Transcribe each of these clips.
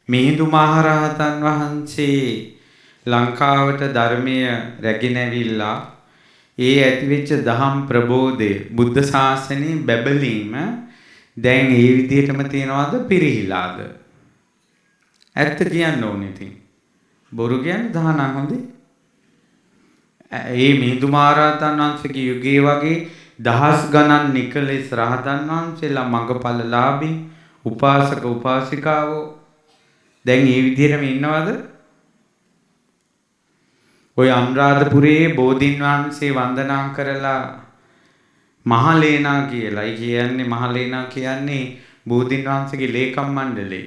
මිහිඳු මහරහතන් වහන්සේ ලංකාවට ධර්මය රැගෙන ඇවිල්ලා ඒ ඇතිවෙච්ච දහම් ප්‍රබෝධය බුද්ධ ශාසනයේ බැබලීම දැන් ඒ විදිහටම තියනවාද පිරිහිලාද? ඇත්ත කියන්න ඕනේ ඉතින්. බොරු කියන්නේ දහනක් හොඳේ. ඒ මිහිඳු මහරහතන් වහන්සේගේ යුගයේ වගේ දහස් ගණන් නිකලෙස් රහතන් වහන්සේලා මඟඵලලාභී උපාසක උපාසිකාවෝ දැන් මේ විදිහටම ඉන්නවද? ඔය අනුරාධපුරයේ බෝධීන් වහන්සේ වන්දනා කරලා මහලේනා කියලා. ඒ කියන්නේ මහලේනා කියන්නේ බෝධීන් වහන්සේගේ ලේකම් මණ්ඩලේ.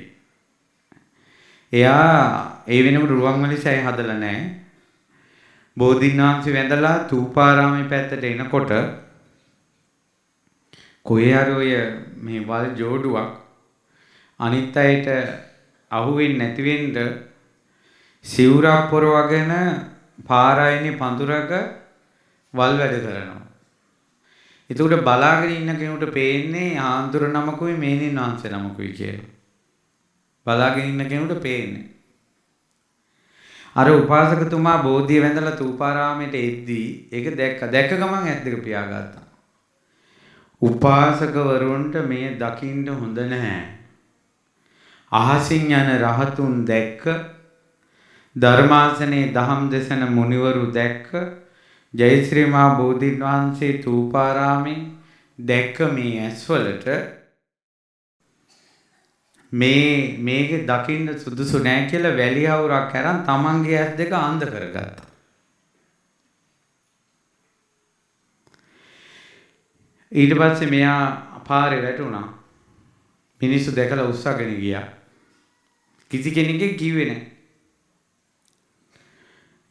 එයා ඒ වෙනකොට රුවන්වැලිසෑය හදලා නැහැ. බෝධීන් වහන්සේ වැඳලා තූපාරාමේ පැත්තට එනකොට කොහේ හරි ඔය මේ වල් ජෝඩුවක් අනිත් අයට අහුවෙන්නේ නැති වෙන්න සිවුරක් පොරවගෙන පාරායනේ පඳුරක වල් වැඩ කරනවා. එතකොට බලාගෙන ඉන්න කෙනෙකුට පේන්නේ ආන්දුර නමකුයි මේනින් වංශ නමකුයි කියලා. බලාගෙන ඉන්න කෙනෙකුට පේන්නේ. අර උපාසකතුමා බෝධිය වැඳලා තූපාරාමයට එද්දී ඒක දැක්ක ගමන් ඇස් දෙක පියාගත්තා. උපාසකවරුන්ට මේ දකින්න හොඳ නැහැ. අහසින් යන රහතුන් දැක්ක, ධර්මාසනේ දහම් දෙසන මුනිවරු දැක්ක, ජයශ්‍රී මහ බෝධීන් වහන්සේ තූපාරාමේ දැක්ක මේ ඇස්වලට මේක දකින්න සුදුසු නැහැ කියලා වැලි අවුරක් අරන් තමන්ගේ ඇස් දෙක අන්ධ කරගත්තා. ඊට පස්සේ මෙයා පාරේ වැටුණා. මිනිස්සු දැකලා උස්සගෙන ගියා. කිසි කෙනෙක්ගේ කිව්වේ නැහැ.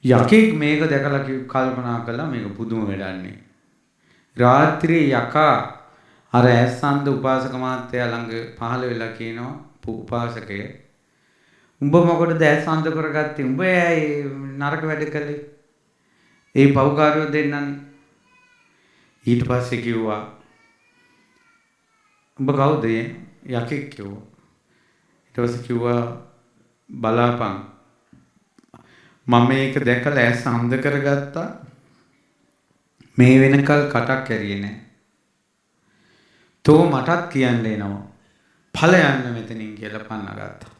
යකෙක් මේක දැකලා කල්පනා කළා මේක පුදුම වැඩන්නේ. රාත්‍රියේ යකා අර ඇස්සන්ද උපාසක මහත්තයා ළඟ පහළ වෙලා කියනවා උපාසකය උඹ මොකටද ඇස්සන්ද කරගත්තේ? උඹ ඇයි නරක වැඩ කළේ? ඒ පව්කාරයෝ දෙන්නන්නේ. ඊට පස්සේ කිව්වා උඹ කවුද? යකෙක් කිව්වා. ඊට පස්සේ කිව්වා බලාපන් මම මේක දැකලා ඇස් අන්ධ කරගත්තා. මේ වෙනකල් කටක් ඇරියේ නැහැ. තෝ මටත් කියන්න එනවා. ඵල යන්න මෙතනින් කියලා පන්නගත්තා.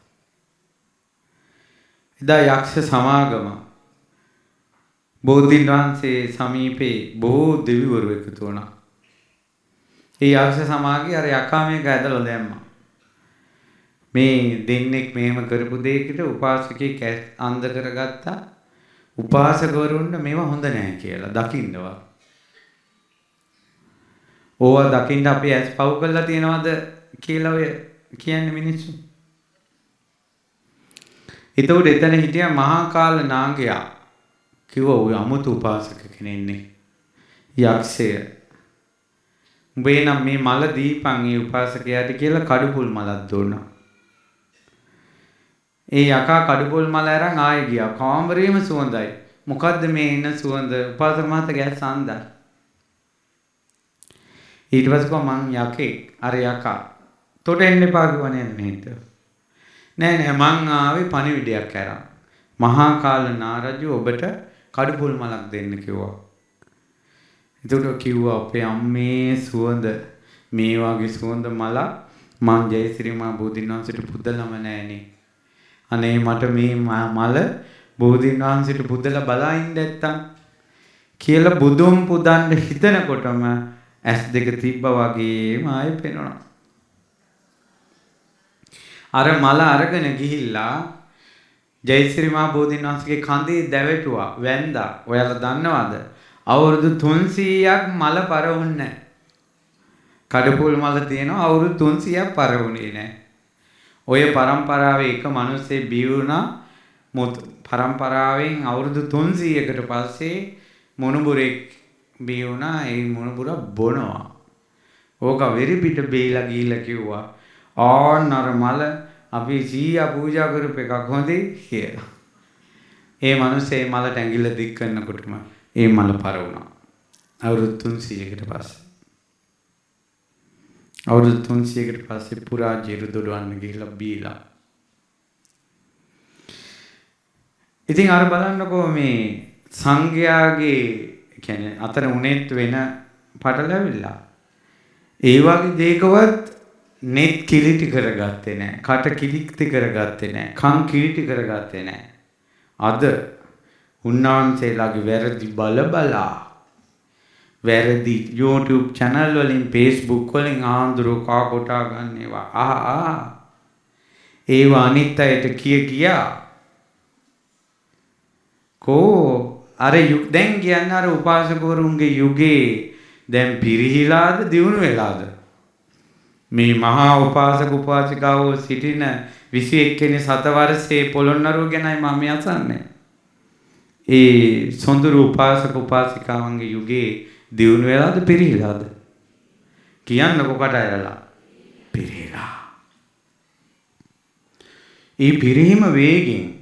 එදා යක්ෂ සමාගම බෝධීන් වහන්සේ සමීපේ බොහෝ දෙවිවරු එකතු වුණා. ඒ යක්ෂ සමාගයේ අර යකා මේක ඇදලා දැම්මා. මේ දෙන්නෙක් මෙහෙම කරපු දෙයකට උපාසකෙක් අන්ධ කරගත්තා. උපාසකවරුන්ට මේව හොඳ නැහැ කියලා දකින්නවා. ඕවා දකින්න අපි ඇස් පව් කරලා තියනවද කියලා ඔය කියන්නේ මිනිස්සු. එතකොට එතන හිටියා මහා කාල නාගයා. කිව්වා ඔය අමුතු උපාසක කෙනෙන්නේ. යක්ෂය. උඹේ නම් මේ මල දීපන් ඒ උපාසකයාට කියලා කඩුපුල් මලක් දුන්නා. ඒ යකා කඩුපොල් මල අරන් ආයෙ ගියා. කාමරේම සුවඳයි. මොකද්ද මේ එන සුවඳ? උපාසක මහත්තයා ගෑස් සාන්දා. ඊට පස්සේ මං යකේ අර යකා. තොට එන්න එපා කිව්වනේ මෙහෙට. නෑ මං ආවේ පණිවිඩයක් අරන්. මහා කාල නාරජු ඔබට කඩුපොල් මලක් දෙන්න කිව්වා. එතකොට කිව්වා අපේ අම්මේ සුවඳ මේ වගේ සුවඳ මල මං ජයශ්‍රී මහ බෝධීන් වහන්සේට පුදලම නෑනේ. අනේ මට මේ මල බෝධීන් වහන්සේට පුදලා බලා ඉන්න නැත්තම් කියලා බුදුන් පුදන්න හිතනකොටම ඇස් දෙක තිබ්බා වගේම ආයෙ පේනවා. අර මල අරගෙන ගිහිල්ලා ජයශ්‍රී මහ බෝධීන් වහන්සේගේ කඳේ දැවටුවා වැන්දා. ඔයාලා දන්නවද? අවුරුදු 300ක් මල පරවුන්නේ නැහැ. කඩපොල් මල තියෙනවා අවුරුදු 300ක් පරවුනේ නැහැ. ඔය පරම්පරාවේ එක මිනිස්සෙක් බිහි වුණා. පරම්පරාවෙන් අවුරුදු 300කට පස්සේ මොනුබුරෙක් බිහි වුණා. ඒ මොනුබුර බොනවා. ඕක වෙරි පිට බේලා ගිහිල්ලා කිව්වා ආන්නර මල අපි සීයා පූජා කරපු එකක් හොඳේ කියලා. ඒ මිනිස්සේ මලට ඇඟිල්ල දික් කරනකොටම ඒ මල පර වුණා. අවුරුදු 300කට පස්සේ. අවුරුදු 300කට පස්සේ පුරා ජීරු දොඩවන්න ගිහිල්ලා බීලා. ඉතින් අර බලන්නකෝ මේ සංඝයාගේ කියන්නේ අතර උනේත් වෙන පටලැවිල්ල. ඒ වගේ දෙයකවත් net කිලිටි කරගත්තේ නැහැ. කට කිලිටි කරගත්තේ නැහැ. කන් කිලිටි කරගත්තේ නැහැ. අද උන්වහන්සේලාගේ වැරදි බලබලා වැරදි YouTube channel වලින් Facebook වලින් ආන්දරු කා කොටා ගන්නේවා. ඒවා අනිත් අයට කියා කෝ අර දැන් කියන්නේ අර උපාසකවරුන්ගේ යුගේ දැන් පිරිහිලාද දියුණු වෙලාද මේ මහා උපාසක උපාසිකාවෝ සිටින 21 වෙනි සතවර්ෂයේ පොළොන්නරුව ගැනයි මම අසන්නේ. ඒ සොඳුරු උපාසක උපාසිකාවන්ගේ යුගේ දියුණු වෙලාද පිරිහිලාද? කියන්නකො කට ඇරලා. පිරිහිලා. ඒ පිරිහීම වේගෙන්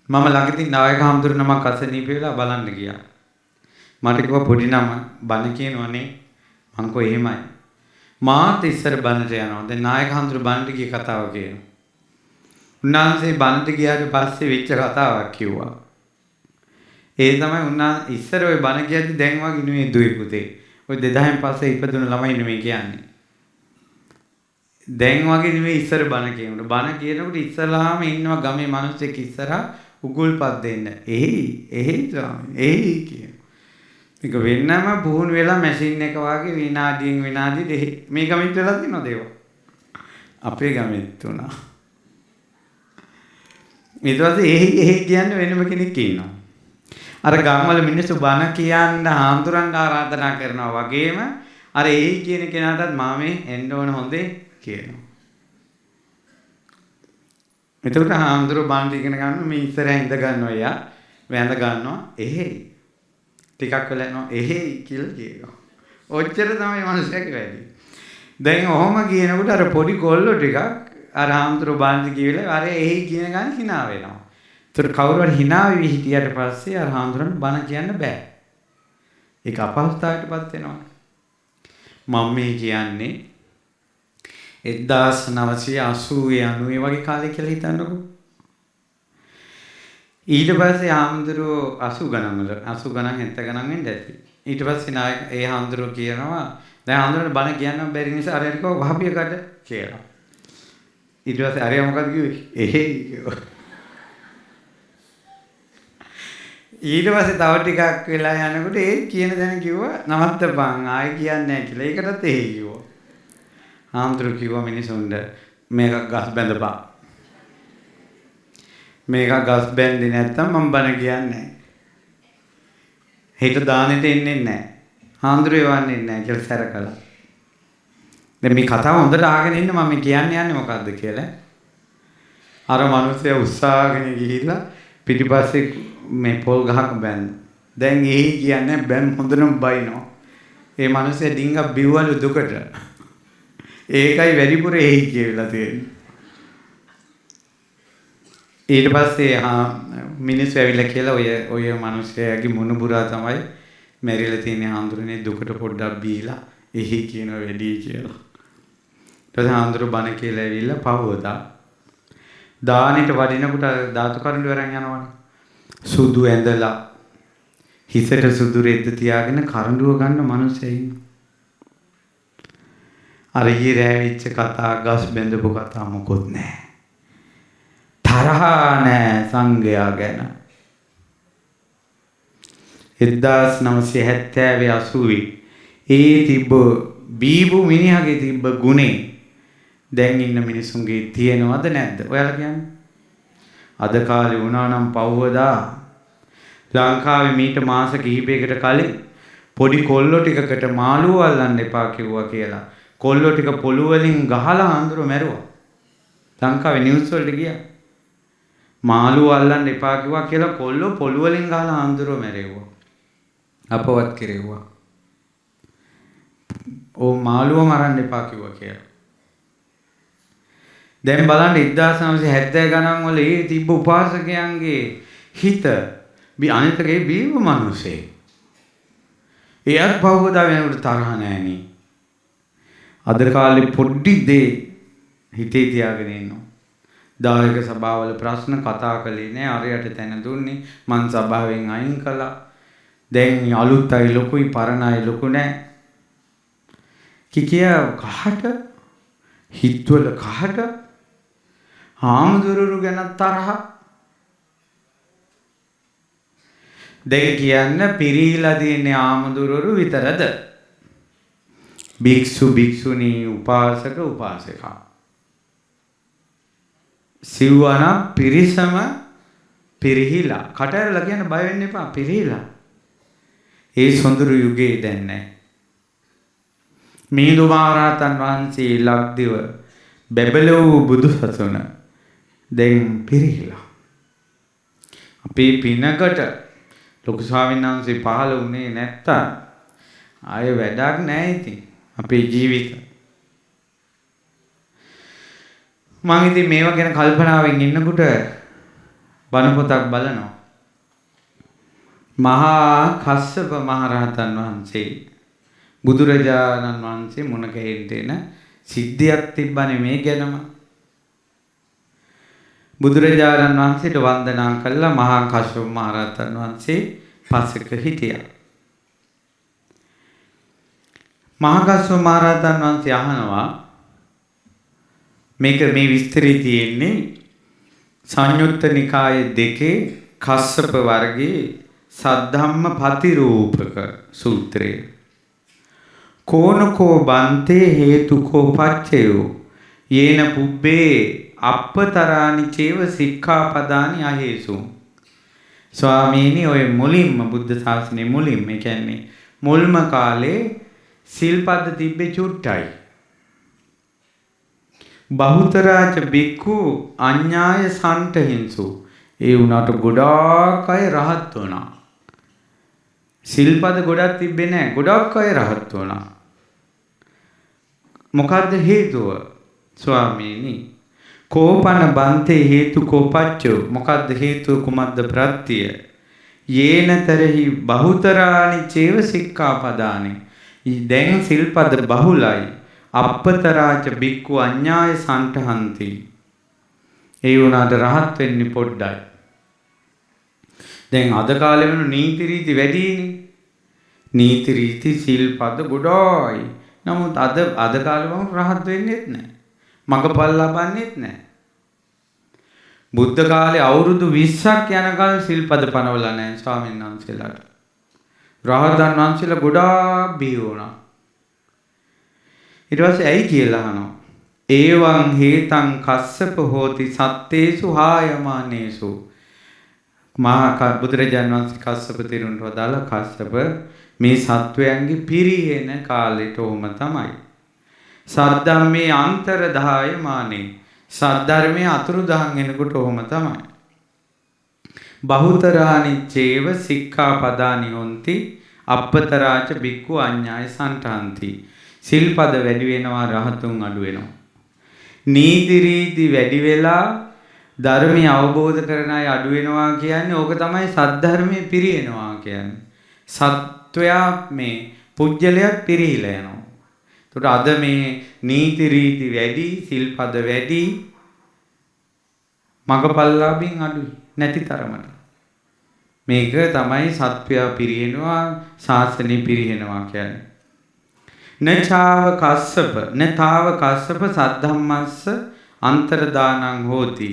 මම ළඟදී නායක හඳුරු නමක් අසනීප වෙලා බලන්න ගියා. මට කිව්වා පොඩි නම බණ කියනවනේ. මං කෝ එහෙමයි. මාත් ඉස්සර බණට යනවා. දැන් නායක හඳුරු බණට ගිය කතාව කියනවා. උන්වහන්සේ බණට ගියාට පස්සේ වෙච්ච කතාවක් කිව්වා. ඒ තමයි උන්වහන්සේ ඉස්සර ওই බණ කියද්දි දැන් වගේ නෙමෙයි දුවේ පුතේ. ඔය 2000න් පස්සේ ඉපදුණු ළමයි නෙමෙයි කියන්නේ. දැන් වගේ නෙමෙයි ඉස්සර බණ කියනකොට. බණ කියනකොට ඉස්සලාම ඉන්නවා ගමේ මිනිස්සෙක් ඉස්සරහා උගුල්පත් දෙන්න. එහෙයි ස්වාමී. එහෙයි කියන. මේක වෙන්නම පුහුණු වෙලා මැෂින් එක වගේ විනාඩියෙන් විනාඩි දෙහි මේ ගමෙත් වෙලා තියෙනවද ඒවා? අපේ ගමෙත් උනා. ඊට පස්සේ එහෙයි කියන්නේ වෙනම කෙනෙක් ඉන්නවා. අර ගම්වල මිනිස්සු බණ කියන්න හාමුදුරන් ආරාධනා කරනවා වගේම අර එහෙයි කියන කෙනාටත් මාමේ එන්න ඕන හොඳේ කියනවා. එතකොට හාමුදුරුවෝ බණ ඉගෙන ගන්න මේ ඉස්සරහින් ඉඳ ගන්නවා එයා වැඳ ගන්නවා එහෙයි ටිකක් වෙලා යනවා එහෙයි කියලා කියනවා. ඔච්චර තමයි මනුස්සයෙක් වැඩි. දැන් ඔහොම කියනකොට අර පොඩි කොල්ලෝ ටිකක් අර හාමුදුරුවෝ බණ කියවිලා අර එහෙයි කියන ගාන hina වෙනවා. ඒතර කවුරු හරි hina වෙවි හිටියට පස්සේ අර හාමුදුරන්ට බණ කියන්න බෑ. ඒක අපහසුතාවයටපත් වෙනවා. මම මේ කියන්නේ 1980 90 වගේ කාලේ කියලා හිතන්නකෝ. ඊට පස්සේ හාමුදුරුවෝ 80 ගණන් වල 80 ගණන් 70 ගණන් වෙන්න ඇති. ඊට පස්සේ නායක ඒ හාමුදුරුවෝ කියනවා දැන් හාමුදුරන්ට බණ කියන්න බැරි නිසා අර එක්ක වහපියකට කියලා. ඊට පස්සේ අරයා මොකද කිව්වේ? එහෙයි කිව්වා. ඊට පස්සේ තව ටිකක් වෙලා යනකොට ඒ කියන දැන කිව්වා නවත්තපන් ආයෙ කියන්නේ නැහැ කියලා. ඒකටත් එහෙයි කිව්වා. හාමුදුරුවෝ කිව්වා මිනිසුන්ට මේක ගස් බැඳපන්. මේක ගස් බැඳි නැත්තම් මම බණ කියන්නේ නැහැ. හිත දානෙට එන්නේ නැහැ. හාමුදුරුවෝ වන්නේ නැහැ කියලා සැරකලා. දැන් මේ කතාව හොඳට අහගෙන ඉන්න මම කියන්නේ මොකද්ද කියලා. අර මිනිස්සයා උස්සාගෙන ගිහිල්ලා පිටිපස්සේ මේ පොල් ගහක බැඳ. දැන් එහි කියන්නේ බැන් හොඳටම බයිනවා. ඒ මිනිස්සයා ඩිංගක් බිව්වලු දුකට. ඒකයි වැඩිපුර එහි කියලා තියෙන්නේ. ඊට පස්සේ මිනිස්සු ඇවිල්ලා කියලා ඔය මිනිස්සයාගේ මුණුබුරා තමයි මැරිලා තියෙන හාමුදුරනේ දුකට පොඩ්ඩක් බීලා එහි කියන වැඩි කියලා. ඊට පස්සේ හාමුදුරු බණ කියලා ඇවිල්ලා පහවදා දානෙට වඩිනකොට ධාතු කරුණු වරන් යනවනේ. සුදු ඇඳලා හිසට සුදු රෙද්ද තියාගෙන කරඬුව ගන්න මිනිස්සෙයි ඉන්නවා. අර ඊයේ රැවිච්ච කතා ගස් බැඳපු කතා මොකොත් නැහැ. තරහ නැහැ සංඝයා ගැන. 1970 80 ඒ තිබ්බ බීබු මිනිහාගේ තිබ්බ ගුණේ දැන් ඉන්න මිනිසුන්ගේ තියෙනවද නැද්ද? ඔයාලා කියන්නේ. අද කාලේ වුණා නම් පවවදා ලංකාවේ මීට මාස කිහිපයකට කලින් පොඩි කොල්ලෝ ටිකකට මාළුව අල්ලන්න එපා කිව්වා කියලා. කොල්ලෝ ටික පොළු වලින් ගහලා හාමුදුරුවෝ මැරුවා. ලංකාවේ නිවුස් වලට ගියා. මාළුව අල්ලන්න එපා කිව්වා කියලා කොල්ලෝ පොළු වලින් ගහලා හාමුදුරුවෝ මැරෙව්වා. අපවත් කෙරෙව්වා. ඕ මාළුව මරන්න එපා කිව්වා කියලා. දැන් බලන්න 1970 ගණන් වල ඒ තිබ්බ උපාසකයන්ගේ හිත අනිතකේ බීව මිනිස්සේ. එයාත් පහවදා වෙනකොට තරහ නැහෙනි. අද කාලේ පොඩි දේ හිතේ තියාගෙන ඉන්නවා. දායක සභාවල ප්‍රශ්න කතා කළේ නෑ. අරයට තැන දුන්නේ. මං සභාවෙන් අයින් කළා. දැන් අලුත් අය ලොකුයි පරණ අය ලොකු නෑ. කිකිය කහට හිතවල කහට හාමුදුරුවෝ ගැන තරහ. දැන් කියන්න පිරීලා තියෙන හාමුදුරුවෝ විතරද? භික්ෂු භික්ෂුණී උපාසක උපාසිකා සිව්වන පිරිසම පිරිහිලා. කටහැරලා කියන්න බය වෙන්න එපා. පිරිහිලා. ඒ සොඳුරු යුගයේ දැන් නැහැ. මිහිඳු මහරහතන් වහන්සේ ලක්දිව බැබලවූ බුදුසසුන දැන් පිරිහිලා. අපේ පිනකට ලොකු ස්වාමීන් වහන්සේ පහළ වුණේ නැත්තම් ආයෙ වැඩක් නැහැ ඉතින් අපේ ජීවිත. මම ඉතින් මේවා ගැන කල්පනාවෙන් ඉන්නකොට බණ පොතක් බලනවා. මහා කස්සප මහරහතන් වහන්සේ බුදුරජාණන් වහන්සේ මුණ ගැහෙන්න එන සිද්ධියක් තිබ්බනේ මේ ගැනම. බුදුරජාණන් වහන්සේට වන්දනා කළා. මහා කස්සප මහරහතන් වහන්සේ පසෙක හිටියා. මහා කස්සප මහරහතන් වහන්සේ අහනවා මේක මේ විස්තරي තියෙන්නේ සංයුත්ත නිකායේ 2 කස්සප වර්ගයේ සද්ධම්ම පතිරූපක සූත්‍රයේ. කෝනකෝ බන්තේ හේතුකෝ පච්චයෝ යේන පුබ්බේ අප්පතරානි චේව සික්ඛාපදානි අහේසු. ස්වාමීනි ඔය මුලින්ම බුද්ධ ශාසනයේ මුලින්ම කියන්නේ මුල්ම කාලේ සිල්පද තිබ්බේ චුට්ටයි. බහුතරාච බික්ඛු අඤ්ඤාය සන්තහින්සු. ඒ උනාට ගොඩාක් අය රහත් වුණා. සිල්පද ගොඩක් තිබ්බේ නැහැ. ගොඩක් අය රහත් වුණා. මොකද්ද හේතුව? ස්වාමීනි කෝපන බන්තේ හේතු කෝපච්චෝ. මොකද්ද හේතුව? කුමද්ද ප්‍රත්‍ය? යේනතරහි බහුතරානි චේව සික්ඛාපදානි. දැන් සිල්පද බහුලයි. අප්පතරාච බික්ඛු අඤ්ඤාය සන්තහන්ති. ඒ වුණාට රහත් වෙන්නේ පොඩ්ඩයි. දැන් අද කාලේ වෙන නීති රීති වැඩිනේ. නීති රීති සිල්පද ගොඩයි. නමුත් අද කාලේ වුණ රහත් වෙන්නේත් නැහැ. මගපල් ලබන්නේත් නැහැ. බුද්ධ කාලේ අවුරුදු 20ක් යනකල් සිල්පද පනවලා නැහැ ස්වාමීන් වහන්සේලාට. රහතන් වහන්සේලා ගොඩාක් බිහි වුණා. ඊට පස්සේ ඇයි කියලා අහනවා. ඒවං හේතං කස්සප හෝති සත්තේසු හායමානේසු. මහා බුදුරජාණන් වහන්සේ කස්සප තෙරුන්ට වදාලා කස්සප මේ සත්වයන්ගේ පිරිහෙන කාලෙට ඕම තමයි. සද්ධම්මේ අන්තරදායමානේ. සද්ධර්මයේ අතුරුදහන් වෙනකොට ඕම තමයි. බහුතරානි චේව සික්ඛාපදානි හොಂತಿ අප්පතරාච බික්ඛු අඤ්ඤාය සන්තහන්ති. සිල්පද වැඩි වෙනවා රහතුන් අඩු වෙනවා. නීති රීති වැඩි වෙලා ධර්මය අවබෝධ කරන අය අඩු වෙනවා කියන්නේ ඕක තමයි සද්ධර්මයේ පිරිනනවා කියන්නේ. සත්වයා මේ පුජ්‍යලයක් පිරිහිලා යනවා. ඒකට අද මේ නීති රීති වැඩි, සිල්පද වැඩි, මගපල්ලාභින් අඩුයි නැති තරමට. මේක තමයි සත්වයා පිරිනනවා, ශාසනය පිරිනනවා කියන්නේ. නචාව කස්සප නතාව කස්සප සද්ධම්මස්ස අන්තරදානං හෝති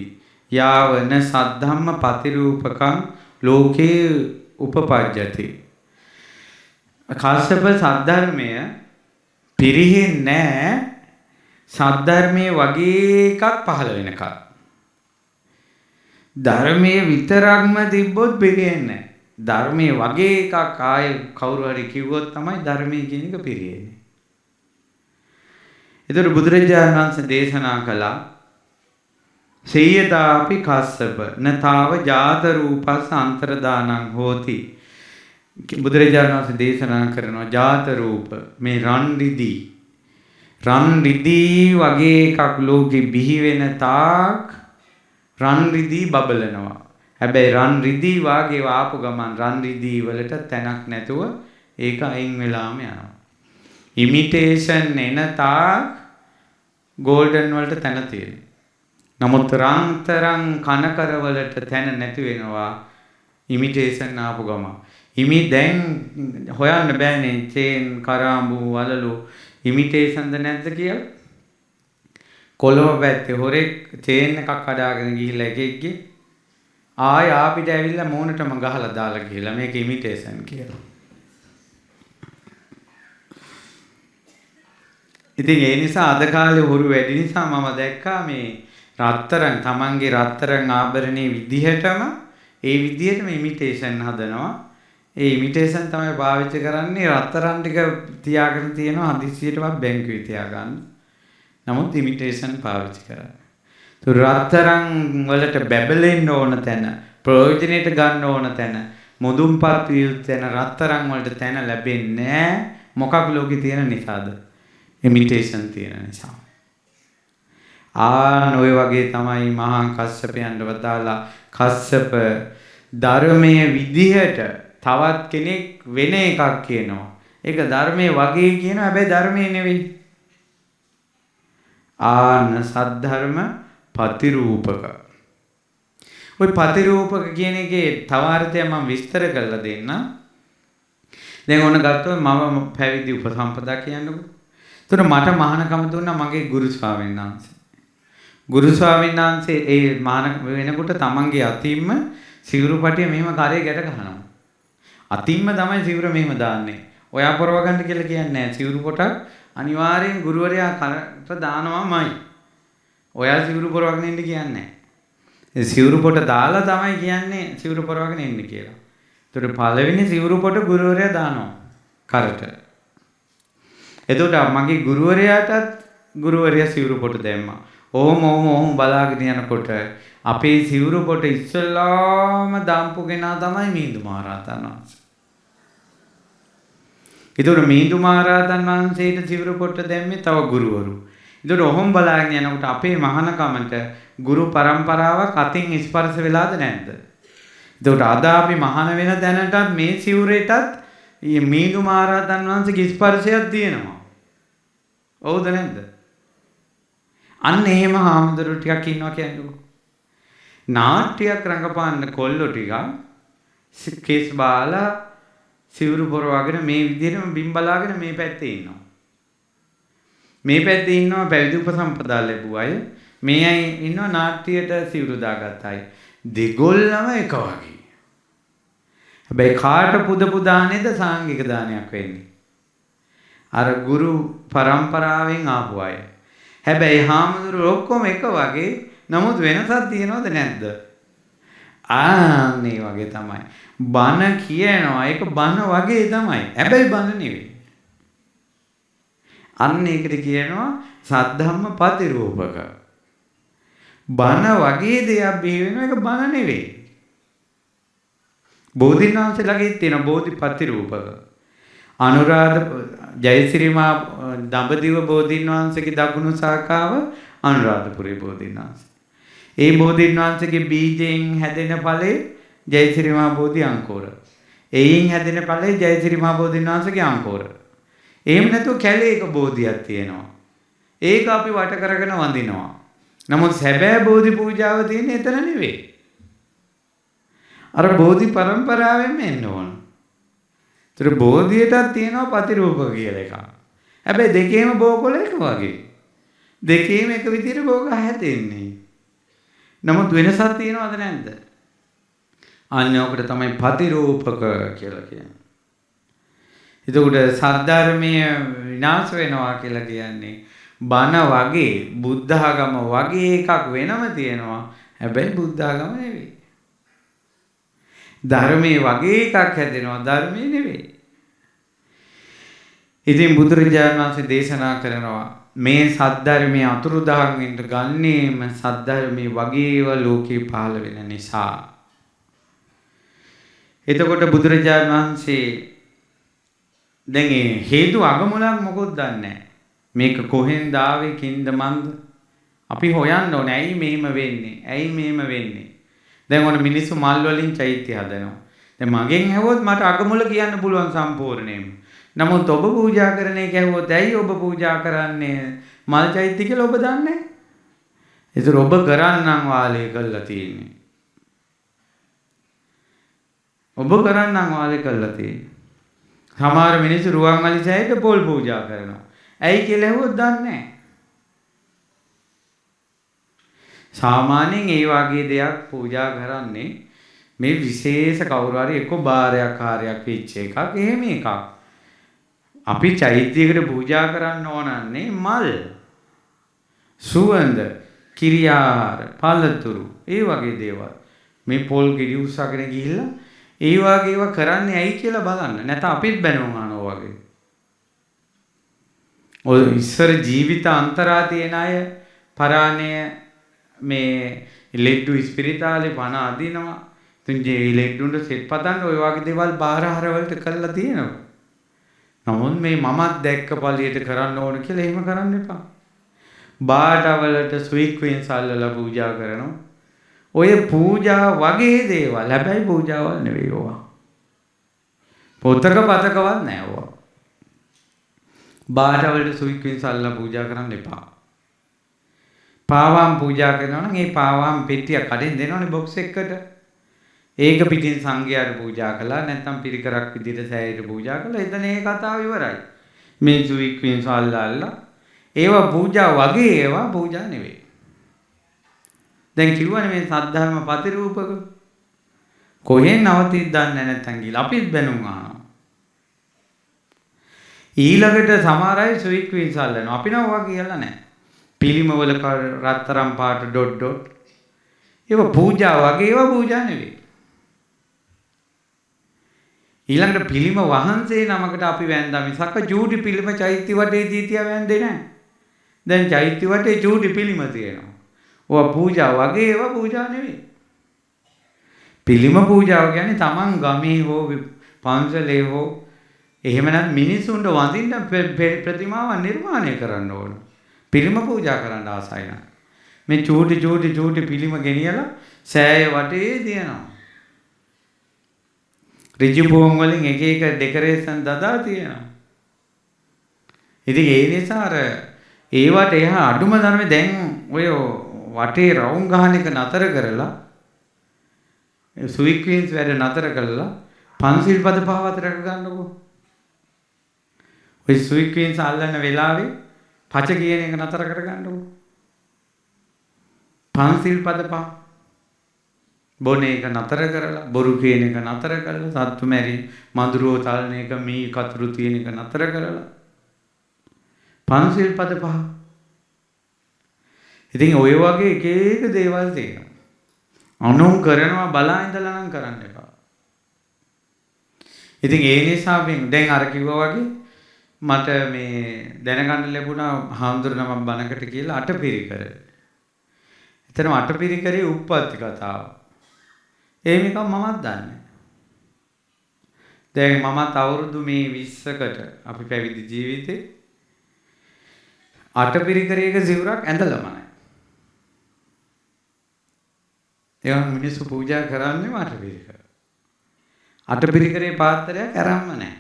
යාවන සද්ධම්ම පතිරූපකං ලෝකේ උපපජ්ජති. කස්සප සද්ධර්මය පිරිහෙන්නේ සද්ධර්මයේ වගේ එකක් පහළ වෙනකල්. ධර්මයේ විතරක්ම තිබ්බොත් පිරිහෙන්නේ නැහැ. ධර්මයේ වගේ එකක් ආයේ කවුරු හරි කිව්වොත් තමයි ධර්මයේ කියන එක පිරිහෙන්නේ. ඒතර බුදුරජාණන් වහන්සේ දේශනා කළා සේයදාපි කස්සප නතාව ජාත රූපස් අන්තරදානං හෝති. බුදුරජාණන් වහන්සේ දේශනා කරනවා ජාත රූප මේ රන් රිදී වගේ එකක් ලෝකෙ බිහි වෙන තාක් රන් රිදී බබලනවා. හැබැයි රන් රිදී වාගේ ආපු ගමන් රන් රිදී වලට තැනක් නැතුව ඒක අයින් වෙලාම යනවා. ඉමිටේෂන් එන තාක් ගෝල්ඩන් වලට තැන තියෙනවා. නමුත් රාන්තරන් කනකරවලට තැන නැති වෙනවා ඉමිටේෂන් ආපු ගම. ඉමි දැන් හොයන්න බෑනේ චේන් කරාඹු වලලු ඉමිටේෂන්ද නැද්ද කියලා. කොළඹ පැත්තේ හොරෙක් චේන් එකක් කඩාගෙන ගිහිල්ලා එකෙක්ගේ ආය ආපිට ඇවිල්ලා මූණටම ගහලා දාලා ගිහලා මේක ඉමිටේෂන් කියලා. ඉතින් ඒ නිසා අද කාලේ හොරු වැඩි නිසා මම දැක්කා මේ රත්තරන් තමන්ගේ රත්තරන් ආභරණේ විදිහටම ඒ විදිහටම ඉමිටේෂන් හදනවා. ඒ ඉමිටේෂන් තමයි පාවිච්චි කරන්නේ රත්තරන් ටික තියාගෙන තියෙනවා හදිස්සියටවත් බැංකුවේ තියාගන්න. නමුත් ඉමිටේෂන් පාවිච්චි කරන්නේ. රත්තරන් වලට බැබලෙන්න ඕන තැන ප්‍රයෝජනෙට ගන්න ඕන තැන මුදුන්පත් විය තැන රත්තරන් වලට තැන ලැබෙන්නේ නැහැ. මොකක් ලෝකේ තියෙන නිසාද? ඉමිටේෂන් තියෙන නිසා. ඔය වගේ තමයි මහා කස්සපයන්ට වදාලා කස්සප ධර්මයේ විදිහට තවත් කෙනෙක් වෙන එකක් කියනවා. ඒක ධර්මයේ වගේ කියනවා හැබැයි ධර්මයේ නෙවෙයි. සද්ධර්ම පතිරූපක. ওই පතිරූපක කියන එකේ තව අර්ථයක් මම විස්තර කරලා දෙන්න. දැන් ඕන ගත්තොත් මම පැවිදි උපසම්පදා කියන්නකො. එතකොට මට මහානකම දුන්නා මගේ ගුරු ස්වාමීන් වහන්සේ. ගුරු ස්වාමීන් වහන්සේ ඒ මහාන වෙනකොට තමන්ගේ අතින්ම සිවුරු පටිය මෙහෙම කරේ ගැට ගහනවා. අතින්ම තමයි සිවුර මෙහෙම දාන්නේ. ඔයා පොරව ගන්න කියලා කියන්නේ නැහැ. සිවුරු පොට අනිවාර්යෙන් ගුරුවරයා කරට දානවාමයි. ඔයා සිවුරු පොරවගෙන ඉන්න කියන්නේ නැහැ. සිවුරු පොට දාලා තමයි කියන්නේ සිවුරු පොරවගෙන ඉන්න කියලා. ඒතකොට පළවෙනි සිවුරු පොට ගුරුවරයා දානවා කරට. එතකොට මගේ ගුරුවරයාටත් ගුරුවරයා සිවුරු පොට දැම්මා. ඔහොම බලාගෙන යනකොට අපේ සිවුරු පොට ඉස්සෙල්ලාම දාම්පු කෙනා තමයි මිහිඳු මහරහතන් වහන්සේ. ඒතකොට මිහිඳු මහරහතන් වහන්සේට සිවුරු පොට දැම්මේ තව ගුරුවරු. ඒතකොට ඔහොම බලාගෙන යනකොට අපේ මහානකමට ගුරු පරම්පරාවක් අතින් ස්පර්ශ වෙලාද නැද්ද? ඒතකොට අද අපි මහාන වෙන දැනටත් මේ සිවුරේටත් මිහිඳු මහරහතන් වහන්සේගේ ස්පර්ශයක් තියෙනවා. හවුද නැද්ද? අන්න එහෙම හාමුදුරුවෝ ටිකක් ඉන්නවා කියන්නකෝ. නාට්‍යයක් රඟපාන්න කොල්ලෝ ටිකක් කේස් බාලා සිවුරු පොරවගෙන මේ විදිහටම බිම් බලාගෙන මේ පැත්තේ ඉන්නවා. මේ පැත්තේ ඉන්නවා පැවිදි උපසම්පදා ලැබුව අය. මේ අය ඉන්නවා නාට්‍යයට සිවුරු දාගත් අය. දෙගොල්ලම එක වගේ. හැබැයි කාට පුද දානේද සාංගික දානයක් වෙන්නේ? අර ගුරු පරම්පරාවෙන් ආපු අය. හැබැයි හාමුදුරුවෝ ඔක්කොම එක වගේ. නමුත් වෙනසක් තියෙනවද නැද්ද? මේ වගේ තමයි. බණ කියනවා ඒක බණ වගේ තමයි. හැබැයි බණ නෙවෙයි. අන්න ඒකට කියනවා සද්ධම්ම පතිරූපක. බණ වගේ දෙයක් බිහි වෙනවා ඒක බණ නෙවෙයි. බෝධීන් වහන්සේලාගේ තියෙන බෝධිපතිරූපක. අනුරාධ ජයසිරිමා දඹදිව බෝධීන් වහන්සේගේ දකුණු ශාඛාව අනුරාධපුරේ බෝධීන් වහන්සේ. ඒ බෝධීන් වහන්සේගේ බීජයෙන් හැදෙන ඵලේ ජයසිරිමා බෝධි අංකෝර. එයින් හැදෙන ඵලේ ජයසිරිමා බෝධීන් වහන්සේගේ අංකෝර. එහෙම නැතුව කැලේ එක බෝධියක් තියෙනවා. ඒක අපි වට කරගෙන වඳිනවා. නමුත් සැබෑ බෝධි පූජාව තියෙන්නේ එතන නෙවෙයි. අර බෝධි පරම්පරාවෙන්ම එන්න ඕන. ඒතර බෝධියටත් තියෙනවා පතිරූපක කියලා එකක්. හැබැයි දෙකේම බෝකොල එක වගේ. දෙකේම එක විදිහට බෝග හැදෙන්නේ. නමුත් වෙනසක් තියෙනවද නැද්ද? අන්න ඔකට තමයි පතිරූපක කියලා කියන්නේ. එතකොට සද්ධර්මයේ විනාශ වෙනවා කියලා කියන්නේ බණ වගේ බුද්ධ ආගම වගේ එකක් වෙනම තියෙනවා. හැබැයි බුද්ධ ආගම නෙවෙයි. ධර්මයේ වගේ එකක් හැදෙනවා ධර්මයේ නෙවෙයි. ඉතින් බුදුරජාණන් වහන්සේ දේශනා කරනවා මේ සද්ධර්මයේ අතුරුදහන් වෙන්න ගන්නේම සද්ධර්මයේ වගේව ලෝකේ පහළ වෙන නිසා. එතකොට බුදුරජාණන් වහන්සේ දැන් හේතු අගමුලක් මොකොත් දන්නේ නැහැ. මේක කොහෙන්ද ආවේ කින්ද මන්ද? අපි හොයන්න ඕනේ ඇයි මෙහෙම වෙන්නේ? ඇයි මෙහෙම වෙන්නේ? දැන් ඔන්න මිනිස්සු මල් වලින් චෛත්‍ය හදනවා. දැන් මගෙන් ඇහුවොත් මට අගමුල කියන්න පුළුවන් සම්පූර්ණයෙන්ම. නමුත් ඔබ පූජා කරන එක ඇහුවොත් ඇයි ඔබ පූජා කරන්නේ මල් චෛත්‍ය කියලා ඔබ දන්නේ? ඒතර ඔබ කරන්නම් වාලේ කළා තියෙන්නේ. ඔබ කරන්නම් වාලේ කළා තියෙන්නේ. සමහර මිනිස්සු රුවන්වැලි සෑයට පොල් පූජා කරනවා. ඇයි කියලා ඇහුවොත් දන්නේ නැහැ. සාමාන්‍යයෙන් ඒ වගේ දෙයක් පූජා කරන්නේ මේ විශේෂ කවුරු හරි එක්ක බාරයක් කාර්යයක් වෙච්ච එකක්. එහෙම එකක්. අපි චෛත්‍යයකට පූජා කරන්න ඕනන්නේ මල්, සුවඳ, කිරියාර, පළතුරු, ඒ වගේ දේවල්. මේ පොල් ගෙඩි උස්සගෙන ගිහිල්ලා ඒ වගේ ඒවා කරන්නේ ඇයි කියලා බලන්න. නැත්නම් අපිත් බැනුම් අහනවා වගේ. ඔය ඉස්සර ජීවිත අන්තරා තියෙන අය පරාණය මේ ලෙඩ්ඩු ස්පිරිතාලේ පණ අදිනවා. ඉතින් මේ ලෙඩ්ඩුන්ට සෙත් පතන්න ඔය වගේ දේවල් බාහිර වලට කරලා තියෙනවා. නමුත් මේ මමත් දැක්ක පළියට කරන්න ඕන කියලා එහෙම කරන්න එපා. බාටවලට ස්වික්වින්ස් අල්ලලා පූජා කරනවා. ඔය පූජා වගේ දේවල්. හැබැයි පූජාවල් නෙවෙයි ඕවා. පොතක පතකවත් නෑ ඕවා. බාටවලට ස්වික්වින්ස් අල්ලලා පූජා කරන්න එපා. පාවම් පූජා කරනවා නම් ඒ පාවම් පෙට්ටිය කඩෙන් දෙනවනේ බොක්ස් එකකට. ඒක පිටින් සංඝයාට පූජා කළා නැත්නම් පිරිකරක් විදිහට සෑයට පූජා කළා. එතන ඒ කතාව ඉවරයි. මේ ස්වික්වින්ස් අල්ලලා ඒවා පූජා වගේ ඒවා පූජා නෙවෙයි. දැන් කිව්වනේ මේ සද්ධර්ම ප්‍රතිරූපක කොහෙන් නවතිද දන්නේ නැත්නම් ගිහලා අපිත් බැනුම් අහනවා. ඊළඟට සමහර අය ස්වික්වින්ස් අල්ලනවා. අපි නම් ඔවා කියලා නැහැ. පිළිමවල රත්තරන් පාට ඩොට් ඩොට් ඒවා පූජා වගේ ඒවා පූජා නෙවෙයි. ඊළඟට පිළිම වහන්සේ නමකට අපි වැන්දා මිසක් ජූටි පිළිම චෛත්‍ය වටේ තියා වැන්දේ නැහැ. දැන් චෛත්‍ය වටේ ජූටි පිළිම තියෙනවා. ඔවා පූජා වගේ ඒවා පූජා නෙවෙයි. පිළිම පූජාව කියන්නේ Taman ගමේ හෝ පන්සලේ හෝ එහෙම නැත්නම් මිනිසුන්ට වඳින්න ප්‍රතිමාවක් නිර්මාණය කරන්න ඕන. පිළිම පූජා කරන්න ආසයි නම් මේ චූටි පිළිම ගෙනියලා සෑය වටේ තියනවා. ඍජු භූම වලින් එක එක ඩෙකොරේෂන් දදා තියෙනවා. ඉතින් ඒ නිසා අර ඒවට එහා අඩුම ධර්මේ දැන් ඔය වටේ රවුම් ගහන එක නතර කරලා ස්වික්වින්ස් වැඩ නතර කරලා පන්සිල් පද පහ අතර ගන්නකො. ඔය ස්වික්වින්ස් අල්ලන වෙලාවේ පච කියන එක නතර කරගන්නකො. පන්සිල් පද පහ බොන එක නතර කරලා බොරු කියන එක නතර කරලා සත්තු මැරි මඳුරෝ තලන එක මී කතුරු තියෙන එක නතර කරලා පන්සිල් පද පහ. ඉතින් ඔය වගේ එක එක දේවල් තියෙනවා. අනුන් කරනවා බලා ඉඳලා නම් කරන්න එපා. ඉතින් ඒ නිසා දැන් අර කිව්වා වගේ මට මේ දැනගන්න ලැබුණා හාමුදුරනම බණකට කියලා අටපිරිකර. එතන අටපිරිකරේ උප්පත්ති කතාව. එහෙම එකක් මමත් දන්නේ. දැන් මමත් අවුරුදු මේ 20කට අපි පැවිදි ජීවිතේ අටපිරිකරයක සිවුරක් ඇඳලම නැහැ. ඒවා මිනිස්සු පූජා කරන්නේ අටපිරිකර. අටපිරිකරේ පාත්‍රයක් අරන්ම නැහැ.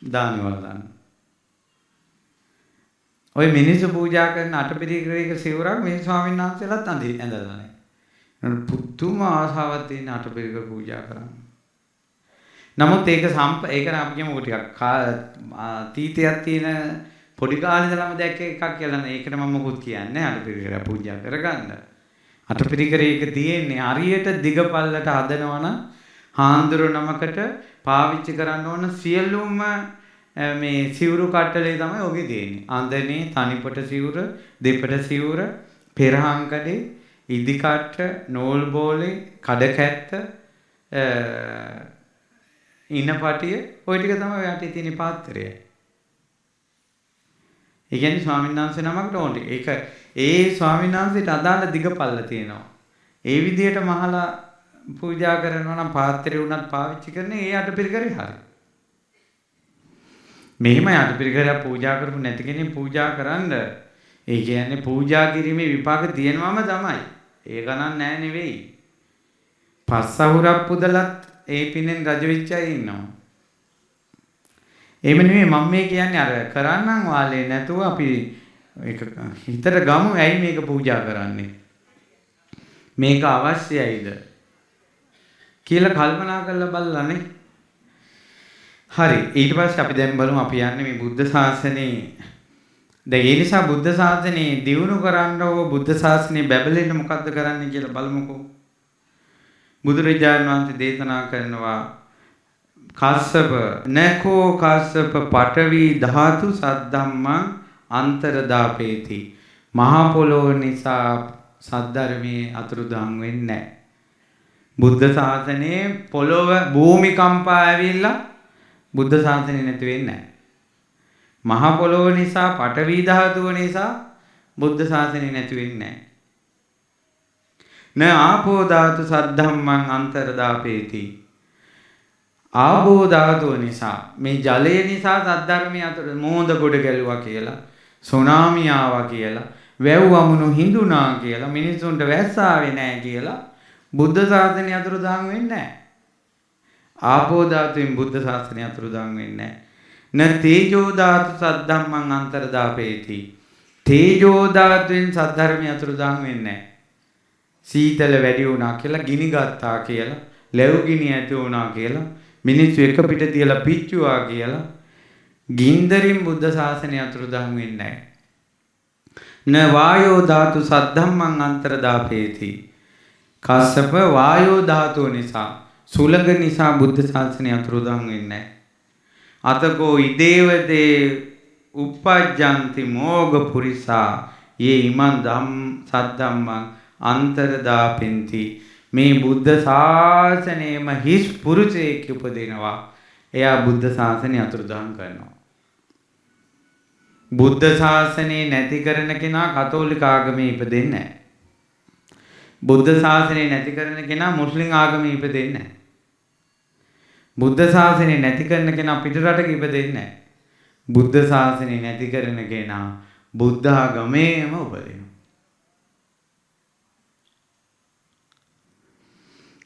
දානවල දාන්න. ඔය මිනිස්සු පූජා කරන අටපිරිකරයක සිවුරක් මේ ස්වාමීන් වහන්සේලාත් ඇඳලා නැහැ. පුදුම ආසාවක් තියෙන අටපිරිකර පූජා කරන්න. නමුත් ඒක ඒක අපි කියමු ටිකක් තීතයක් තියෙන පොඩි කාලේ ඉඳලම දැක්ක එකක් කියලා නේ. ඒකට මම මොකුත් කියන්නේ අටපිරිකර පූජා කරගන්න. අටපිරිකරයක තියෙන්නේ හරියට දිගපල්ලට හදනවා නම් හාන්දුරු නමකට පාවිච්චි කරන්න ඕන සියලුම මේ සිවුරු කට්ටලේ තමයි ඔගේ තියෙන්නේ. අඳනේ, තනිපට සිවුර, දෙපට සිවුර, පෙරහන් කඩේ, ඉදි කට්ට, නෝල් බෝලේ, කඩ කැත්ත, ඉනපටිය ඔය ටික තමයි යටි තියෙන පාත්‍රය. ඒ කියන්නේ ස්වාමීන් වහන්සේ නමකට ඕනේ. ඒක ඒ ස්වාමීන් වහන්සේට අදාළ දිගපල්ල තියෙනවා. ඒ විදිහට මහලා පූජා කරනවා නම් පාත්‍රය උනත් පාවිච්චි කරන්නේ ඒ අටපිරිකරේ හරියි. මෙහෙම අටපිරිකරයක් පූජා කරපු නැති කෙනෙක් පූජා කරන්න ඒ කියන්නේ පූජා කිරීමේ විපාක තියෙනවම තමයි. ඒක නන් නෑ නෙවෙයි. පස්සහුරක් පුදලත් ඒ පිනෙන් රජ වෙච්ච අය ඉන්නවා. එහෙම නෙමෙයි මම මේ කියන්නේ අර කරන්නම් වාලේ නැතුව අපි ඒක හිතට ගමු ඇයි මේක පූජා කරන්නේ. මේක අවශ්‍යයිද කියලා කල්පනා කරලා බලලානේ. හරි ඊට පස්සේ අපි දැන් බලමු අපි යන්නේ මේ බුද්ධ ශාසනේ දැන් ඒ නිසා බුද්ධ ශාසනේ දියුණු කරන්න ඕ බුද්ධ ශාසනේ බැබලෙන්න මොකද්ද කරන්නේ කියලා බලමුකෝ. බුදුරජාණන් වහන්සේ දේශනා කරනවා කස්සප නකෝ කස්සප පඨවි ධාතු සද්ධම්මං අන්තරදාපේති. මහා පොළොව නිසා සද්ධර්මයේ අතුරුදහන් වෙන්නේ නැහැ. බුද්ධ ශාසනයේ පොළොව භූමි කම්පා ඇවිල්ලා බුද්ධ ශාසනය නැති වෙන්නේ නැහැ. මහා පොළොව නිසා පඨවි ධාතුව නිසා බුද්ධ ශාසනය නැති වෙන්නේ නැහැ. න ආපෝ ධාතු සද්ධම්මං අන්තරදාපේති. ආපෝ ධාතුව නිසා මේ ජලය නිසා සද්ධර්මයේ අතර මෝද ගොඩ ගැලුවා කියලා සුනාමි ආවා කියලා වැව් වමුණු හිඳුනා කියලා මිනිසුන්ට වැස්ස ආවේ නැහැ කියලා බුද්ධ ශාසනය අතුරුදහන් වෙන්නේ නැහැ. ආපෝ ධාතුවෙන් බුද්ධ ශාසනය අතුරුදහන් වෙන්නේ නැහැ. න තේජෝ ධාතු සද්ධම්මං අන්තරදාපේති. තේජෝ ධාතුවෙන් සද්ධර්මය අතුරුදහන් වෙන්නේ නැහැ. සීතල වැඩි වුණා කියලා ගිනි ගත්තා කියලා ලැබු ගිනි ඇති වුණා කියලා මිනිස්සු එක පිට තියලා පිච්චුවා කියලා ගින්දරින් බුද්ධ ශාසනය අතුරුදහන් වෙන්නේ නැහැ. න වායෝ ධාතු සද්ධම්මං අන්තරදාපේති. කස්සප වායෝ ධාතුව නිසා සුලඟ නිසා බුද්ධ ශාසනය අතුරුදහන් වෙන්නේ නැහැ. අතකෝ ඉදේවදේ uppajjanti මොග පුරිසා යේ ඉමන් සද්ධම්මං අන්තරදාපෙන්ති. මේ බුද්ධ ශාසනයේම හිස් පුරුෂයෙක් උපදිනවා. එයා බුද්ධ ශාසනය අතුරුදහන් කරනවා. බුද්ධ ශාසනය නැති කරන කෙනා කතෝලික ආගමේ ඉපදෙන්නේ නැහැ. බුද්ධ ශාසනය නැති කරන කෙනා මුස්ලිම් ආගමේ ඉපදෙන්නේ නැහැ. බුද්ධ ශාසනය නැති කරන කෙනා පිටරටක ඉපදෙන්නේ නැහැ. බුද්ධ ශාසනය නැති කරන කෙනා බුද්ධ ආගමේම උපදිනවා.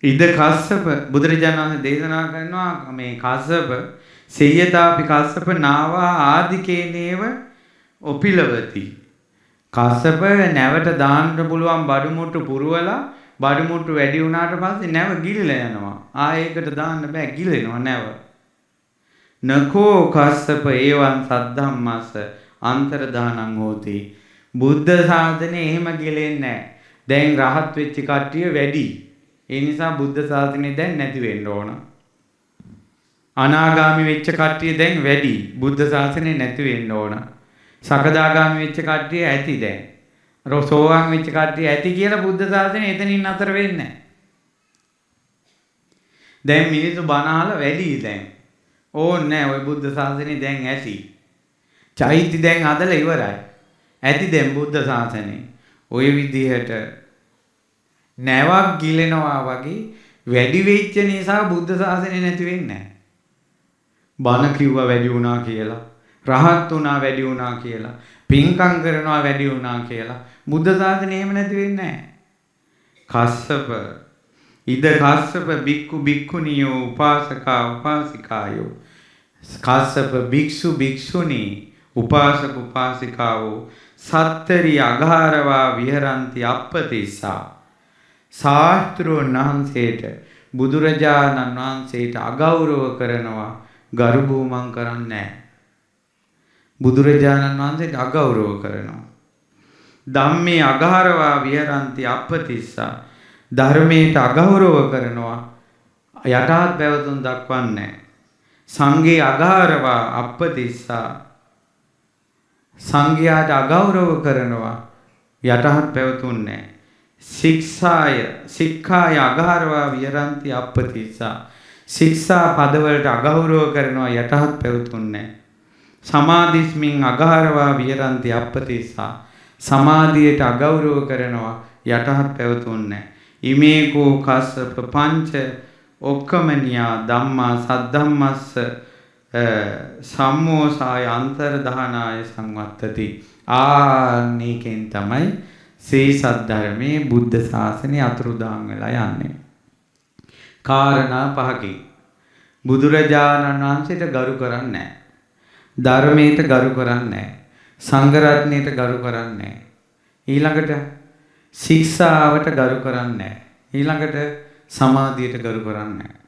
ඉද කස්සප බුදුරජාණන් වහන්සේ දේශනා කරනවා මේ කස්සප සේයතාපි කස්සප නාවා ආදිකේනේව ඔපිලවති. කස්සප නැවට දාන්න පුළුවන් බඩු මුට්ටු පුරවලා බඩු මුට්ටු වැඩි වුණාට පස්සේ නැව ගිලිලා යනවා. ආයෙකට දාන්න බෑ ගිලෙනවා නැව. නකෝ කස්සප ඒවං සද්ධම්මස්ස අන්තරදානං හෝති. බුද්ධ ශාසනය එහෙම ගිලෙන්නේ නැහැ. දැන් රහත් වෙච්ච කට්ටිය වැඩි. ඒ නිසා බුද්ධ ශාසනය දැන් නැති වෙන්න ඕන. අනාගාමි වෙච්ච කට්ටිය දැන් වැඩි. බුද්ධ ශාසනය නැති වෙන්න ඕන. සකදාගාමි වෙච්ච කට්ටිය ඇති දැන්. සෝවාන් වෙච්ච කට්ටිය ඇති කියලා බුද්ධ ශාසනය එතනින් අතර වෙන්නේ නැහැ. දැන් මිනිස්සු බණ අහලා වැඩි දැන්. ඕන්නේ නැහැ ওই බුද්ධ ශාසනය දැන් ඇති. චෛත්‍ය දැන් අදලා ඉවරයි. ඇති දැන් බුද්ධ ශාසනය. ওই විදිහට නැවක් ගිලෙනවා වගේ වැඩි වෙච්ච නිසා බුද්ධ ශාසනය නැති වෙන්නේ නැහැ. බණ කිව්වා වැඩි වුණා කියලා, රහත් වුණා වැඩි වුණා කියලා, පින්කම් කරනවා වැඩි වුණා කියලා බුද්ධ ශාසනය එහෙම නැති වෙන්නේ නැහැ. කස්සප ඉද කස්සප බික්කු බික්කුනියෝ උපාසකා උපාසිකායෝ. කස්සප භික්ෂු භික්ෂුණී උපාසක උපාසිකාවෝ සත්තරි අගාරවා විහරಂತಿ අප්පතිස්සා. ශාස්ත්‍රෝන් වහන්සේට බුදුරජාණන් වහන්සේට අගෞරව කරනවා ගරු බුහුමන් කරන්නේ නැහැ. බුදුරජාණන් වහන්සේට අගෞරව කරනවා. ධම්මේ අගාරවා විහරಂತಿ අප්පතිස්සා. ධර්මයට අගෞරව කරනවා යටහත් පැවතුම් දක්වන්නේ නැහැ. සංඝේ අගාරවා අප්පතිස්සා. සංඝයාට අගෞරව කරනවා යටහත් පැවතුම් නැහැ. සික්ඛාය අගාරවා විහරಂತಿ අප්පතිස්සා. ශික්ෂා පදවලට අගෞරව කරනවා යටහත් පැවතුම් නැහැ. සමාධිස්මින් අගාරවා විහරಂತಿ අප්පතිස්සා. සමාධියට අගෞරව කරනවා යටහත් පැවතුම් නැහැ. ඉමේකෝ කස්සප පංච ඔක්කමනියා ධම්මා සද්ධම්මස්ස සම්මෝසාය අන්තරදානාය සංවත්තති. ආනේකෙන් තමයි ශ්‍රී සද්ධර්මයේ බුද්ධ ශාසනය අතුරුදහන් වෙලා යන්නේ. කාරණා පහකින් බුදුරජාණන් වහන්සේට ගරු කරන්නේ නැහැ. ධර්මයට ගරු කරන්නේ නැහැ. සංඝ රත්නයට ගරු කරන්නේ නැහැ. ඊළඟට ශික්ෂාවට ගරු කරන්නේ නැහැ. ඊළඟට සමාධියට ගරු කරන්නේ නැහැ.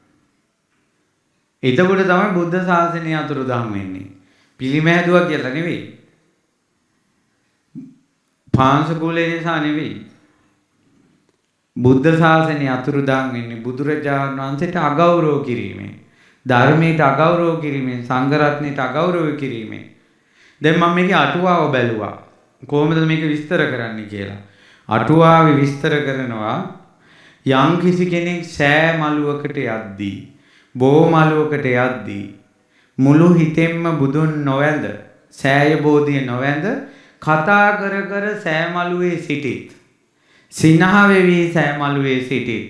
එතකොට තමයි බුද්ධ ශාසනය අතුරුදහන් වෙන්නේ. පිළිම හැදුවා කියලා නෙවෙයි. පාංශකූලේ නිසා නෙවෙයි. බුද්ධ ශාසනය අතුරුදහන් වෙන්නේ බුදුරජාණන් වහන්සේට අගෞරව කිරීමෙන්. ධර්මයට අගෞරව කිරීමෙන්, සංඝ රත්නයට අගෞරව කිරීමෙන්. දැන් මම මේකේ අටුවාව බැලුවා. කොහොමද මේක විස්තර කරන්න කියලා. අටුවාවේ විස්තර කරනවා යම් කිසි කෙනෙක් සෑ මළුවකට යද්දී, බෝ මළුවකට යද්දී මුළු හිතෙන්ම බුදුන් නොවැඳ, සෑය බෝධිය නොවැඳ කතා කර කර සෑ මළුවේ සිටිත්. සිනහ වෙවි සෑ මළුවේ සිටිත්.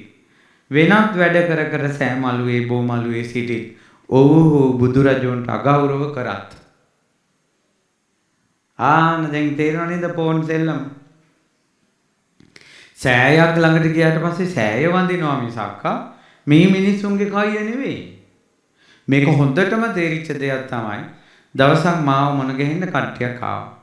වෙනත් වැඩ කර කර සෑ මළුවේ බෝ මළුවේ සිටිත්. ඔව්හු බුදුරජුන්ට අගෞරව කරත්. දැන් තේරෙනව නේද පොන් සෙල්ලම? සෑයක් ළඟට ගියාට පස්සේ සෑය වඳිනවා මිසක් මේ මිනිස්සුන්ගේ කයිය නෙවෙයි. මේක හොඳටම තේරිච්ච දෙයක් තමයි දවසක් මාව මොන ගෙහින්න කට්ටියක් ආවා.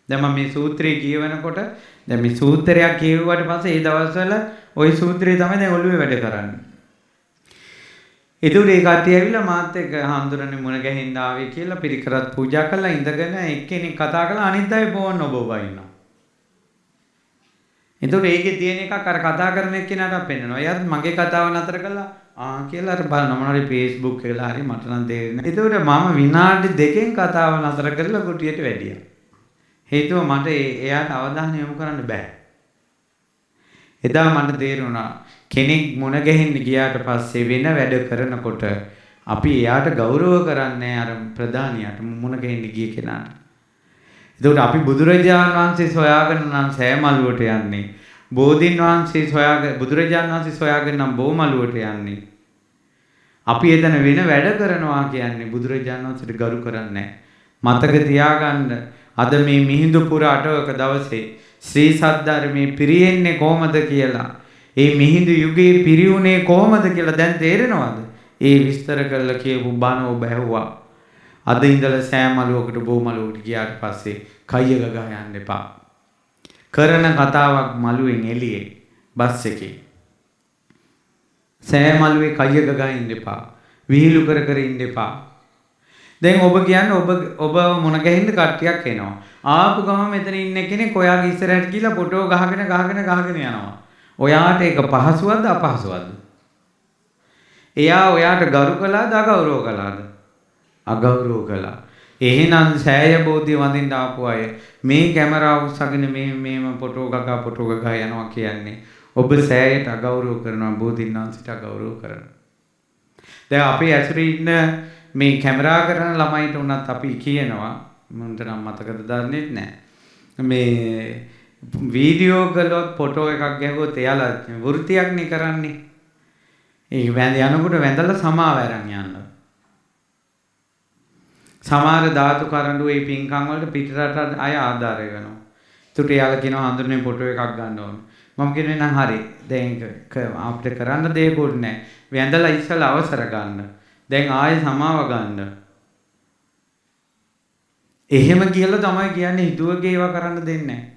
දැන් මම මේ සූත්‍රය කියවනකොට දැන් මේ සූත්‍රයක් කියවුවාට පස්සේ ඒ දවස්වල ওই සූත්‍රය තමයි දැන් ඔළුවේ වැඩ කරන්නේ. ඒතුළු ඒ කට්ටිය ඇවිල්ලා මාත් එක්ක හාමුදුරනේ මුණ ගැහින්න ආවේ කියලා පිරිකරත් පූජා කළා ඉඳගෙන එක්කෙනෙක් කතා කළා අනිත් අය ෆෝන් ඔබ ඉන්නවා. ඒතුළු ඒකේ තියෙන එකක් අර කතා කරන එක්කෙනාට පෙන්නනවා. එයාත් මගේ කතාව නතර කළා කියලා අර බලන මොනවාරි Facebook එකලා හරි මට නම් තේරෙන්නේ නැහැ. ඒතුළු මම විනාඩි 2කින් කතාව නතර කරලා කුටියට වැඩියා. හේතුව මට එයාට අවධානය යොමු කරන්න බෑ. එදා මට තේරුණා කෙනෙක් මුණ ගැහෙන්න ගියාට පස්සේ වෙන වැඩ කරනකොට අපි එයාට ගෞරව කරන්නේ අර ප්‍රධානියට මුණ ගැහෙන්න ගිය කෙනාට. එතකොට අපි බුදුරජාණන් වහන්සේ සොයාගෙන නම් සෑමලුවට යන්නේ. බෝධින් වහන්සේ සොයාගෙන බුදුරජාණන් වහන්සේ සොයාගෙන නම් බෝමලුවට යන්නේ. අපි එතන වෙන වැඩ කරනවා කියන්නේ බුදුරජාණන් වහන්සේට ගරු කරන්නේ මතක තියාගන්න. අද මේ මිහිඳු පුර අටවක දවසේ ශ්‍රී සද්ධර්මයේ පිරියෙන්නේ කොහමද කියලා, ඒ මිහිඳු යුගයේ පිරියුනේ කොහමද කියලා දැන් තේරෙනවද? ඒ විස්තර කරලා කියපු බණ ඔබ ඇහුවා. අද ඉඳලා සෑමලුවකට බෝමලුවකට ගියාට පස්සේ කයිය ගගා යන්න එපා. කරන කතාවක් මලුවෙන් එළියේ බස් එකේ. සෑමලුවේ කයිය ගගා ඉන්න එපා. විහිළු කර කර ඉන්න එපා. දැන් ඔබ කියන්නේ ඔබ මොන ගැහින්ද කට්ටියක් එනවා. ආපු ගම මෙතන ඉන්න කෙනෙක් ඔයාගේ ඉස්සරහට ගිහලා ෆොටෝ ගහගෙන යනවා. ඔයාට ඒක පහසුවක්ද අපහසුවක්ද? එයා ඔයාට ගරු කළාද අගෞරව කළාද? අගෞරව කළා. එහෙනම් සෑය බෝධිය වඳින්න ආපු අය මේ කැමරාව උස්සගෙන මේම ෆොටෝ ගගා යනවා කියන්නේ ඔබ සෑයට අගෞරව කරනවා, බෝධින්නාන්සිට අගෞරව කරනවා. දැන් අපි ඇසුරේ ඉන්න මේ කැමරා කරන ළමයිට උනත් අපි කියනවා, මන්ට නම් මතකද දන්නේ නැහැ. මේ වීඩියෝ කළොත් ෆොටෝ එකක් ගැහුවොත් එයාලා වෘත්තියක්නේ කරන්නේ. ඒ යනකොට වැඳලා සමාව අරන් යන්න. සමහර ධාතු කරඬු ඒ පින්කම් වලට පිටරට අය ආධාර වෙනවා. ඒකට එයාලා කියනවා හඳුනන්නේ ෆොටෝ එකක් ගන්න ඕන. මම කියන්නේ නම් හරි. දැන් අපිට කරන්න දෙයක්වත් නැහැ. වැඳලා ඉස්සලා අවසර ගන්න. දැන් ආයෙ සමාව ගන්න. එහෙම කියලා තමයි කියන්නේ හිතුවගේ ඒවා කරන්න දෙන්නේ නැහැ.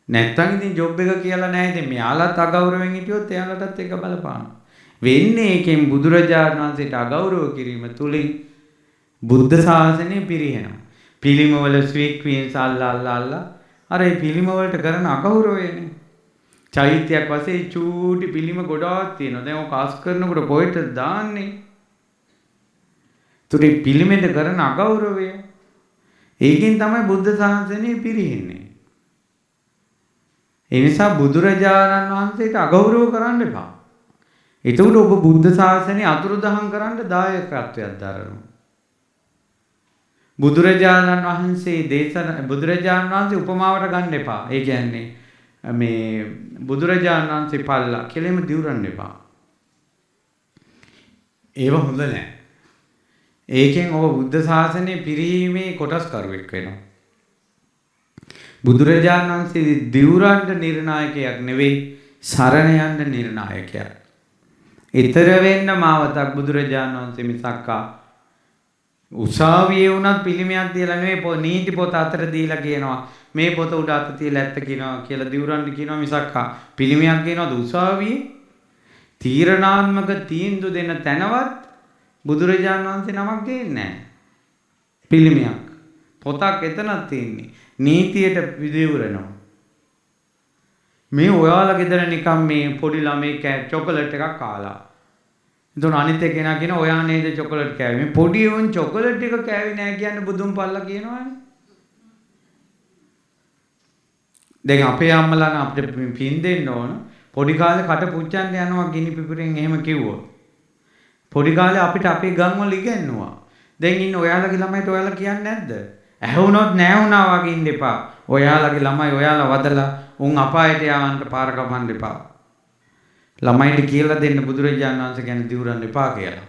නැත්තම් ඉතින් ජොබ් එක කියලා නැහැ. ඉතින් මෙයාලත් අගෞරවයෙන් හිටියොත් එයාලටත් ඒක බලපානවා. වෙන්නේ ඒකෙන් බුදුරජාණන් වහන්සේට අගෞරව කිරීම තුලින් බුද්ධ ශාසනය පිරිහෙනවා. පිළිම වල ස්වීක් වීන්ස් අල්ලා අර ඒ පිළිම වලට කරන අගෞරවයනේ. චෛත්‍යයක් වශයෙන් චූටි පිළිම ගොඩාක් තියෙනවා. දැන් ඔය කාස් කරනකොට කොහෙටද දාන්නේ? තුරි පිළිමෙන්ද කරන අගෞරවය. ඒකෙන් තමයි බුද්ධ ශාසනය පිරිහෙන්නේ. ඒ නිසා බුදුරජාණන් වහන්සේට අගෞරව කරන්න එපා. ඒකට ඔබ බුද්ධ ශාසනය අතුරුදහන් කරන්න දායකත්වයක් දරනවා. බුදුරජාණන් වහන්සේ උපමාවට ගන්න එපා. ඒ කියන්නේ මේ බුදුරජාණන් වහන්සේ පල්ලා කෙලෙම දිවුරන්න එපා. ඒව හොඳ නැහැ. ඒකෙන් ඔබ බුද්ධ ශාසනය පිරීමේ කොටස්කරුවෙක් වෙනවා. බුදුරජාණන් වහන්සේ දිවුරන්න නිර්ණායකයක් නෙවෙයි, සරණ යන්න නිර්ණායකයක්. ඊතර වෙන්න මාවතක් බුදුරජාණන් වහන්සේ මිසක්කා උසාවියේ වුණත් පිළිමයක් තියලා නෙවෙයි නීති පොත අතර දීලා කියනවා මේ පොත උඩ අත තියලා ඇත්ත කියනවා කියලා දිවුරන්න කියනවා මිසක් පිළිමයක් කියනවාද උසාවියේ තීරණාත්මක තීන්දුව දෙන තැනවත් බුදුරජාණන් වහන්සේ නමක් දෙන්නේ නැහැ. පිළිමයක් පොතක් එතනක් තියෙන්නේ නීතියට විදිවරනවා. මේ ඔයාලා ගෙදර නිකන් මේ පොඩි ළමයි චොකලට් එකක් කාලා. එතකොට අනිත් කෙනා කියන ඔයා නේද චොකලට් කෑවේ. මේ පොඩි උන් චොකලට් එක කෑවේ නෑ කියන්නේ බුදුන් පල්ලා කියනවනේ. දැන් අපේ අම්මලා නම් අපිට පින් දෙන්න ඕන. පොඩි කාලේ කට පුච්චන්න යනවා ගිනි පිපුරෙන් එහෙම කිව්වොත්. පොඩි කාලේ අපිට අපේ ගම් වල ඉගෙනුවා. දැන් ඉන්න ඔයාලගේ ළමයිට ඔයාලා කියන්නේ නැද්ද? ඇහුනොත් නෑ වුණා වගේ ඉන්න එපා. ඔයාලගේ ළමයි ඔයාලා වදලා උන් අපායට යවන්න පාර කපන්න එපා. ළමයිට කියලා දෙන්න බුදුරජාණන් වහන්සේ ගැන දිවුරන්න එපා කියලා.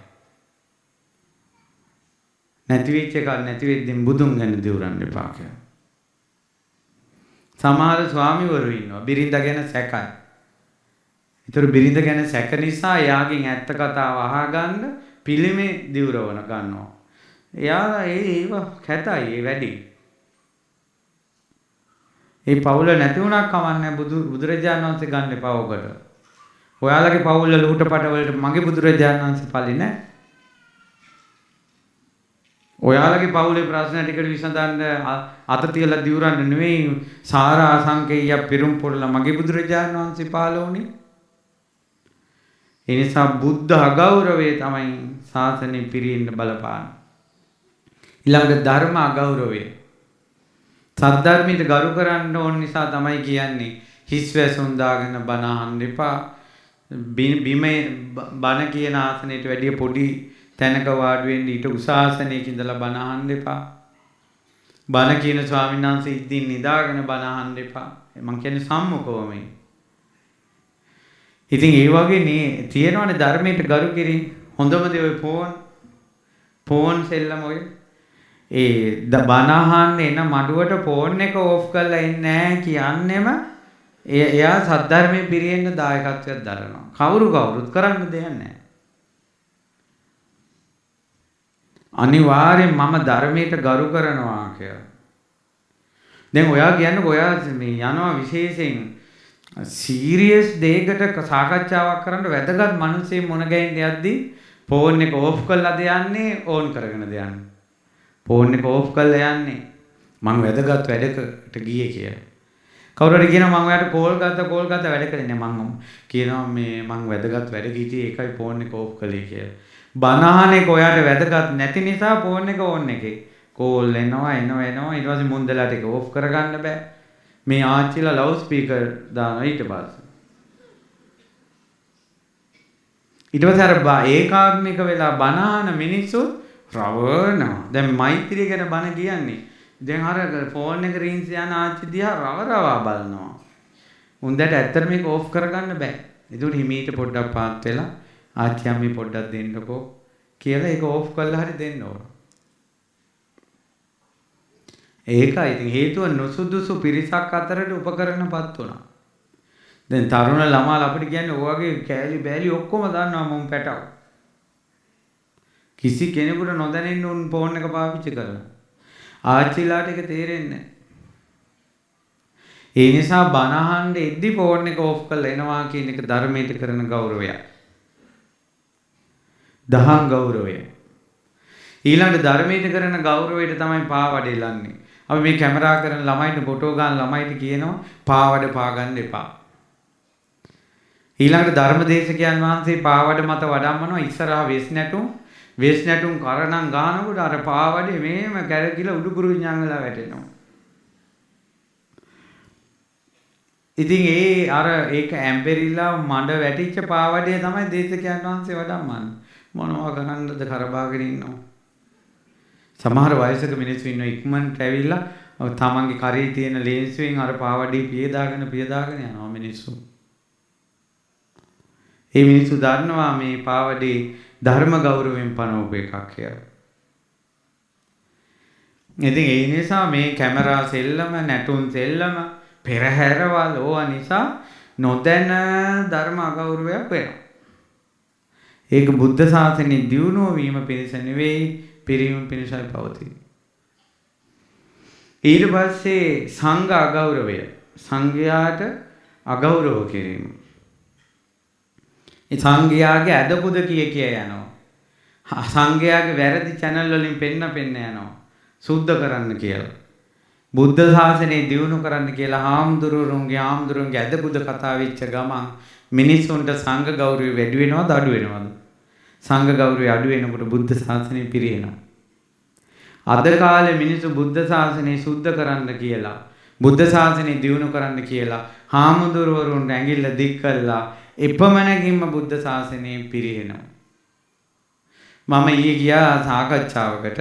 නැති වෙච්ච එක නැති වෙද්දී බුදුන් ගැන දිවුරන්න එපා කියලා. සමහර ස්වාමිවරු ඉන්නවා බිරිඳ ගැන සැකයි. ඒතර බිරිඳ ගැන සැක නිසා එයාගෙන් ඇත්ත කතාව අහගන්න පිළිමේ දිවුරවන ගන්නවා. එයාලා ඒව කැතයි ඒ වැඩි. ඒ පවුල නැති වුණා කමන්නේ බුදුරජාණන් වහන්සේ ගන්න එපා ඔකට. ඔයාලගේ පවුල ලුහුටපට වලට මගේ බුදුරජාණන් වහන්සේ පල්ලි නෑ. ඔයාලගේ පවුලේ ප්‍රශ්න ටිකට විසඳන්න අත තියලා දිවුරන්න නෙවෙයි සාර අසංකේය පිරුම් පොරලා මගේ බුදුරජාණන් වහන්සේ පාලෝනේ. ඒ නිසා බුද්ධ අගෞරවය තමයි ශාසනය පිරින්න බලපාන. ඊළඟට ධර්ම අගෞරවය. සද්ධර්මයට ගරු කරන්න ඕන නිසා තමයි කියන්නේ හිස් වැසුම් දාගෙන බණ අහන්න එපා. බිමේ බණ කියන ආසනයට වැඩිය පොඩි තැනක වාඩි වෙන්න ඊට උස ආසනයක ඉඳලා බණ අහන්න එපා. බණ කියන ස්වාමීන් වහන්සේ ඉදින් නිදාගෙන බණ අහන්න එපා. මම කියන්නේ සම්මුඛවම. ඉතින් ඒ වගේ නේ තියෙනවනේ ධර්මයට ගරු කිරීම. හොඳම දේ ඔය ෆෝන් සෙල්ලම ඔය බණ අහන්න එන මඩුවට ෆෝන් එක ඕෆ් කරලා ඉන්නේ නැහැ කියන්නෙම එයා සද්ධර්මයේ පිරියෙන්න දායකත්වයක් දරනවා. කවුරුත් කරන්න දෙයක් නැහැ. අනිවාර්යෙන් මම ධර්මයට ගරු කරනවා කියලා. දැන් ඔයා කියන්නේ ඔයා මේ යනවා විශේෂයෙන් සීරියස් දෙයකට සාකච්ඡාවක් කරන්න වැදගත් මිනිස්සෙක් මොන ගෑන් යද්දී ෆෝන් එක ඕෆ් කරලාද යන්නේ ඕන් කරගෙනද යන්නේ. ෆෝන් එක ඕෆ් කරලා යන්නේ මම වැදගත් වැඩකට ගියේ කියලා. කවුරු හරි කියනවා මම ඔයාලට කෝල් ගත්තා වැඩ කරන්නේ නැහැ. මම කියනවා මේ මම වැදගත් වැඩ කීටි ඒකයි ෆෝන් එක ඕෆ් කළේ කියලා. බණ අහන එක ඔයාලට වැදගත් නැති නිසා ෆෝන් එක ඕන් එකේ. කෝල් එනවා ඊට පස්සේ මුන්දලාට ඒක ඕෆ් කරගන්න බෑ. මේ ආච්චිලා ලවුඩ් ස්පීකර් දානවා ඊට පස්සේ. ඊට පස්සේ අර ඒකාත්මික වෙලා බණ අහන මිනිස්සු රවනවා. දැන් මෛත්‍රිය ගැන බණ කියන්නේ. දැන් අර ෆෝන් එක රින්ස් යන ආච්චි දිහා රවරවා බලනවා. උන්දට ඇත්තට මේක ඕෆ් කරගන්න බෑ. ඒකට හිමීට පොඩ්ඩක් පාත් වෙලා ආච්චි අම්මේ පොඩ්ඩක් දෙන්නකෝ කියලා ඒක ඕෆ් කරලා හරි දෙන්න ඕන. ඒකයි ඉතින් හේතුව නොසුදුසු පිරිසක් අතරට උපකරණපත් වුණා. දැන් තරුණ ළමාලා අපිට කියන්නේ ඔය වගේ කෑලි බෑලි ඔක්කොම දන්නවා මම පැටව. කිසි කෙනෙකුට නොදැනෙන්න උන් ෆෝන් එක පාවිච්චි කරනවා. ආච්චිලාට ඒක තේරෙන්නේ නැහැ. ඒ නිසා බණ අහන්න එද්දි ෆෝන් එක ඕෆ් කරලා එනවා කියන එක ධර්මයට කරන ගෞරවයක්. දහම් ගෞරවය. ඊළඟ ධර්මයට කරන ගෞරවයට තමයි පාවඩ එලන්නේ. අපි මේ කැමරා කරන ළමයිට ෆොටෝ ගන්න ළමයිට කියනවා පාවඩ පාගන්න එපා. ඊළඟට ධර්මදේශකයන් වහන්සේ පාවඩ මත වඩම්මනවා ඉස්සරහා වෙස් නැටුම් කරණම් ගන්නකොට අර පාවඩේ මේම කැරකිලා උඩුකුරු විඤ්ඤාණ වෙලා වැටෙනවා. ඉතින් ඒක ඇම්බෙරිලා මඩ වැටිච්ච පාවඩේ තමයි දේශකයන් වහන්සේ වඩම්මන්නේ. මොනවා කරන්නද කරබාගෙන ඉන්නවා. සමහර වයසක මිනිස්සු ඉන්නවා ඉක්මනට ඇවිල්ලා තමන්ගේ කරේ තියෙන ලේන්සුවෙන් අර පාවඩේ පියදාගෙන යනවා මිනිස්සු. ඒ මිනිස්සු දන්නවා මේ පාවඩේ ධර්ම ගෞරවයෙන් පනවපු එකක් කියලා. ඉතින් ඒ නිසා මේ කැමරා සෙල්ලම නැටුම් සෙල්ලම පෙරහැරවල් ඕවා නිසා නොදැන ධර්ම අගෞරවයක් වෙනවා. ඒක බුද්ධ ශාසනයේ දියුණුව වීම පිණිස නෙවෙයි පිරීම පිණිසයි පවතින්නේ. ඊට පස්සේ සංඝ අගෞරවය. සංඝයාට අගෞරව කිරීම. ඒ සංඝයාගේ අදපුද කිය යනවා. සංඝයාගේ වැරදි channel වලින් පෙන්න යනවා. සුද්ධ කරන්න කියලා. බුද්ධ ශාසනය දියුණු කරන්න කියලා හාමුදුරුවන්ගේ අදපුද කතා වෙච්ච ගමන් මිනිස්සුන්ට සංඝ ගෞරවය වැඩි වෙනවද අඩු වෙනවද? සංඝ ගෞරවය අඩු වෙනකොට බුද්ධ ශාසනය පිරිනවනවා. අද කාලේ මිනිස්සු බුද්ධ ශාසනය සුද්ධ කරන්න කියලා බුද්ධ ශාසනය දියුණු කරන්න කියලා හාමුදුරුවරුන්ට ඇඟිල්ල දික් කළා එපමණකින්ම බුද්ධ ශාසනය පිරිනවනවා. මම ඊයේ ගියා සාකච්ඡාවකට.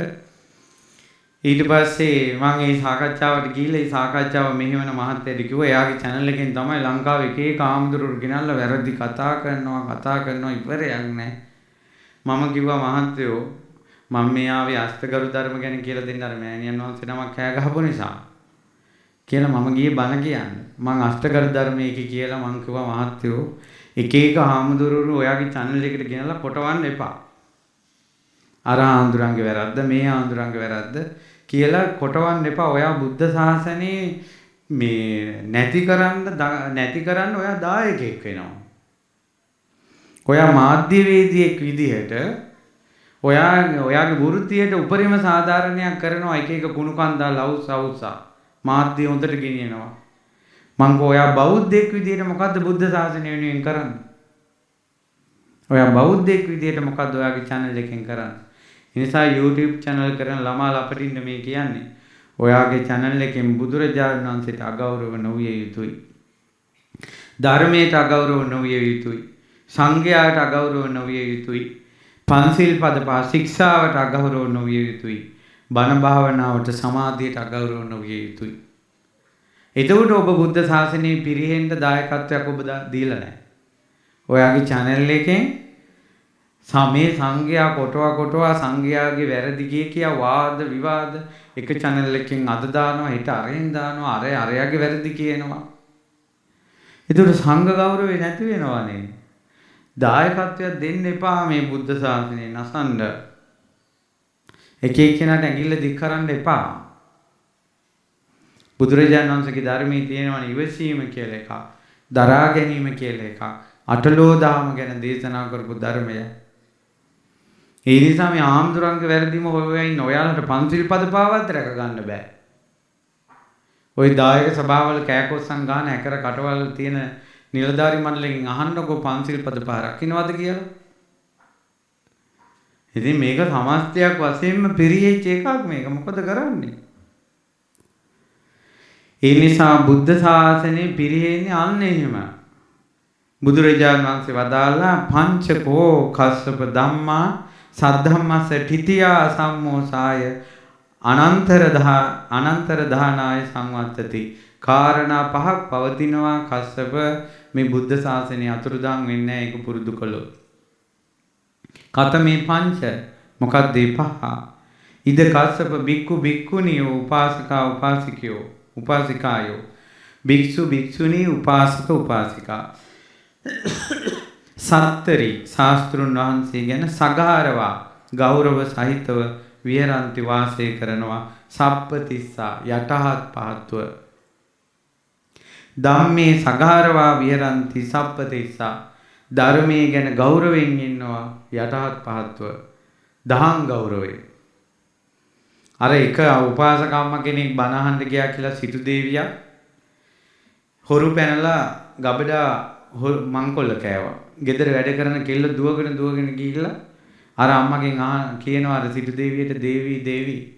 ඊට පස්සේ මම මේ සාකච්ඡාවට ගිහිල්ලා ඒ සාකච්ඡාව මෙහෙවන මහත්තයාට කිව්වා එයාගේ channel එකෙන් තමයි ලංකාවේ එක එක ආම්දුරුවෝ ගෙනල්ලා වැරදි කතා කරනවා ඉවරයක් නැහැ. මම කිව්වා මහත්තයෝ මම මේ ආවේ අෂ්ටගරු ධර්ම ගැන කියලා දෙන්න අර මෑණියන් වහන්සේ නමක් කෑ ගහපු නිසා කියලා මම ගියේ බණ කියන්නේ. මම අෂ්ටගරු ධර්මයේ කියලා මම කිව්වා මහත්තයෝ එක එක ආම්දුරුවෝ ඔයාගේ channel එකට ගෙනල්ලා කොටවන්න එපා. අර ආන්දුරංගේ වැරද්ද මේ ආන්දුරංගේ වැරද්ද කියලා කොටවන්න එපා. ඔයා බුද්ධ ශාසනේ මේ නැති කරන්න ඔයා දායකයෙක් වෙනවා. ඔයා මාධ්‍යවේදියෙක් විදිහට ඔයාගේ වෘත්තියට උපරිම සාධාරණයක් කරනවා. එක එක කුණු කන්දා ලවුසා මාධ්‍ය හොඳට ගෙනියනවා. මං ඔයා බෞද්ධයෙක් විදිහට මොකද්ද බුද්ධ ශාසනය වෙනුවෙන් කරන්නේ? ඔයා බෞද්ධයෙක් විදිහට මොකද්ද ඔයාගේ channel එකෙන් කරන්නේ? නිසා YouTube channel කරන ළමා ලපටින්න මේ කියන්නේ ඔයාගේ channel එකෙන් බුදුරජාණන් වහන්සේට අගෞරව නොවිය යුතුයි. ධර්මයට අගෞරව නොවිය යුතුයි. සංඝයාට අගෞරව නොවිය යුතුයි. පන්සිල් පද පහ ශික්ෂාවට අගෞරව නොවිය යුතුයි. බණ භාවනාවට සමාධියට අගෞරව නොවිය යුතුයි. එතකොට ඔබ බුද්ධ ශාසනයේ පිරිහෙන්න දායකත්වයක් ඔබ දීලා නැහැ. ඔයාගේ channel එකෙන් සමේ සංඝයා කොටවා සංඝයාගේ වැරදි කියා වාද විවාද එක channel එකකින් අද දානවා හෙට අරෙන් දානවා අරයාගේ වැරදි කියනවා. ඒකට සංඝ ගෞරවය නැති වෙනවනේ. දායකත්වයක් දෙන්න එපා මේ බුද්ධ ශාසනය නසන්න. එක එක්කෙනාට ඇඟිල්ල දික් කරන්න එපා. බුදුරජාණන් වහන්සේගේ ධර්මයේ තියෙනවනේ ඉවසීම කියලා එකක්, දරා ගැනීම කියලා එකක්, අටලෝ දාම ගැන දේශනා කරපු ධර්මය. ඒ නිසා මේ ආම්දුරංගේ වැරදිම හොයමින් ඔයාලට පන්සිල් පද පාවත් රැක ගන්න බෑ. ওই දායක සභාවල කෑකොස්සන් ගන්න හැකර කටවල් තියෙන නිලධාරි මණ්ඩලයෙන් අහන්නකෝ පන්සිල් පද පහ රකින්නවද කියලා. ඉතින් මේක සමස්තයක් වශයෙන්ම පිරිහෙච්ච එකක් මේක මොකද කරන්නේ? ඒ නිසා බුද්ධ ශාසනය පිරිහෙන්නේ අන්න එහෙම. බුදුරජාණන් වහන්සේ වදාළා පංචකෝ කස්සප ධම්මා සද්ධම්මස්ස තිතියා සම්මෝසාය අනන්තර දානාය සංවත්තති. කාරණා පහක් පවතිනවා කස්සප මේ බුද්ධ ශාසනය අතුරුදන් වෙන්නේ නැහැ ඒක පුරුදු කළොත්. කතමේ පංච මොකක්ද මේ පහ? ඉද කස්සප බික්කු බික්කුනියෝ උපාසකා උපාසිකයෝ උපාසිකායෝ භික්ෂු භික්ෂුණී උපාසක උපාසිකා සත්තරි ශාස්ත්‍රුන් වහන්සේ ගැන සගාරවා ගෞරව සහිතව විහරන්ති වාසය කරනවා සප්පතිස්සා යටහත් පහත්ව. ධම්මේ සගාරවා විහරන්ති සප්පතිස්සා ධර්මයේ ගැන ගෞරවයෙන් ඉන්නවා යටහත් පහත්ව. දහම් ගෞරවය. අර එක උපාසකම්ම කෙනෙක් බණ අහන්න ගියා කියලා සිටු දේවියක් හොරු පැනලා ගබඩා මංකොල්ල කෑවා. ගෙදර වැඩ කරන කෙල්ල දුවගෙන ගිහිල්ලා අර අම්මගෙන් කියනවා අර සිටු දේවියට දේවි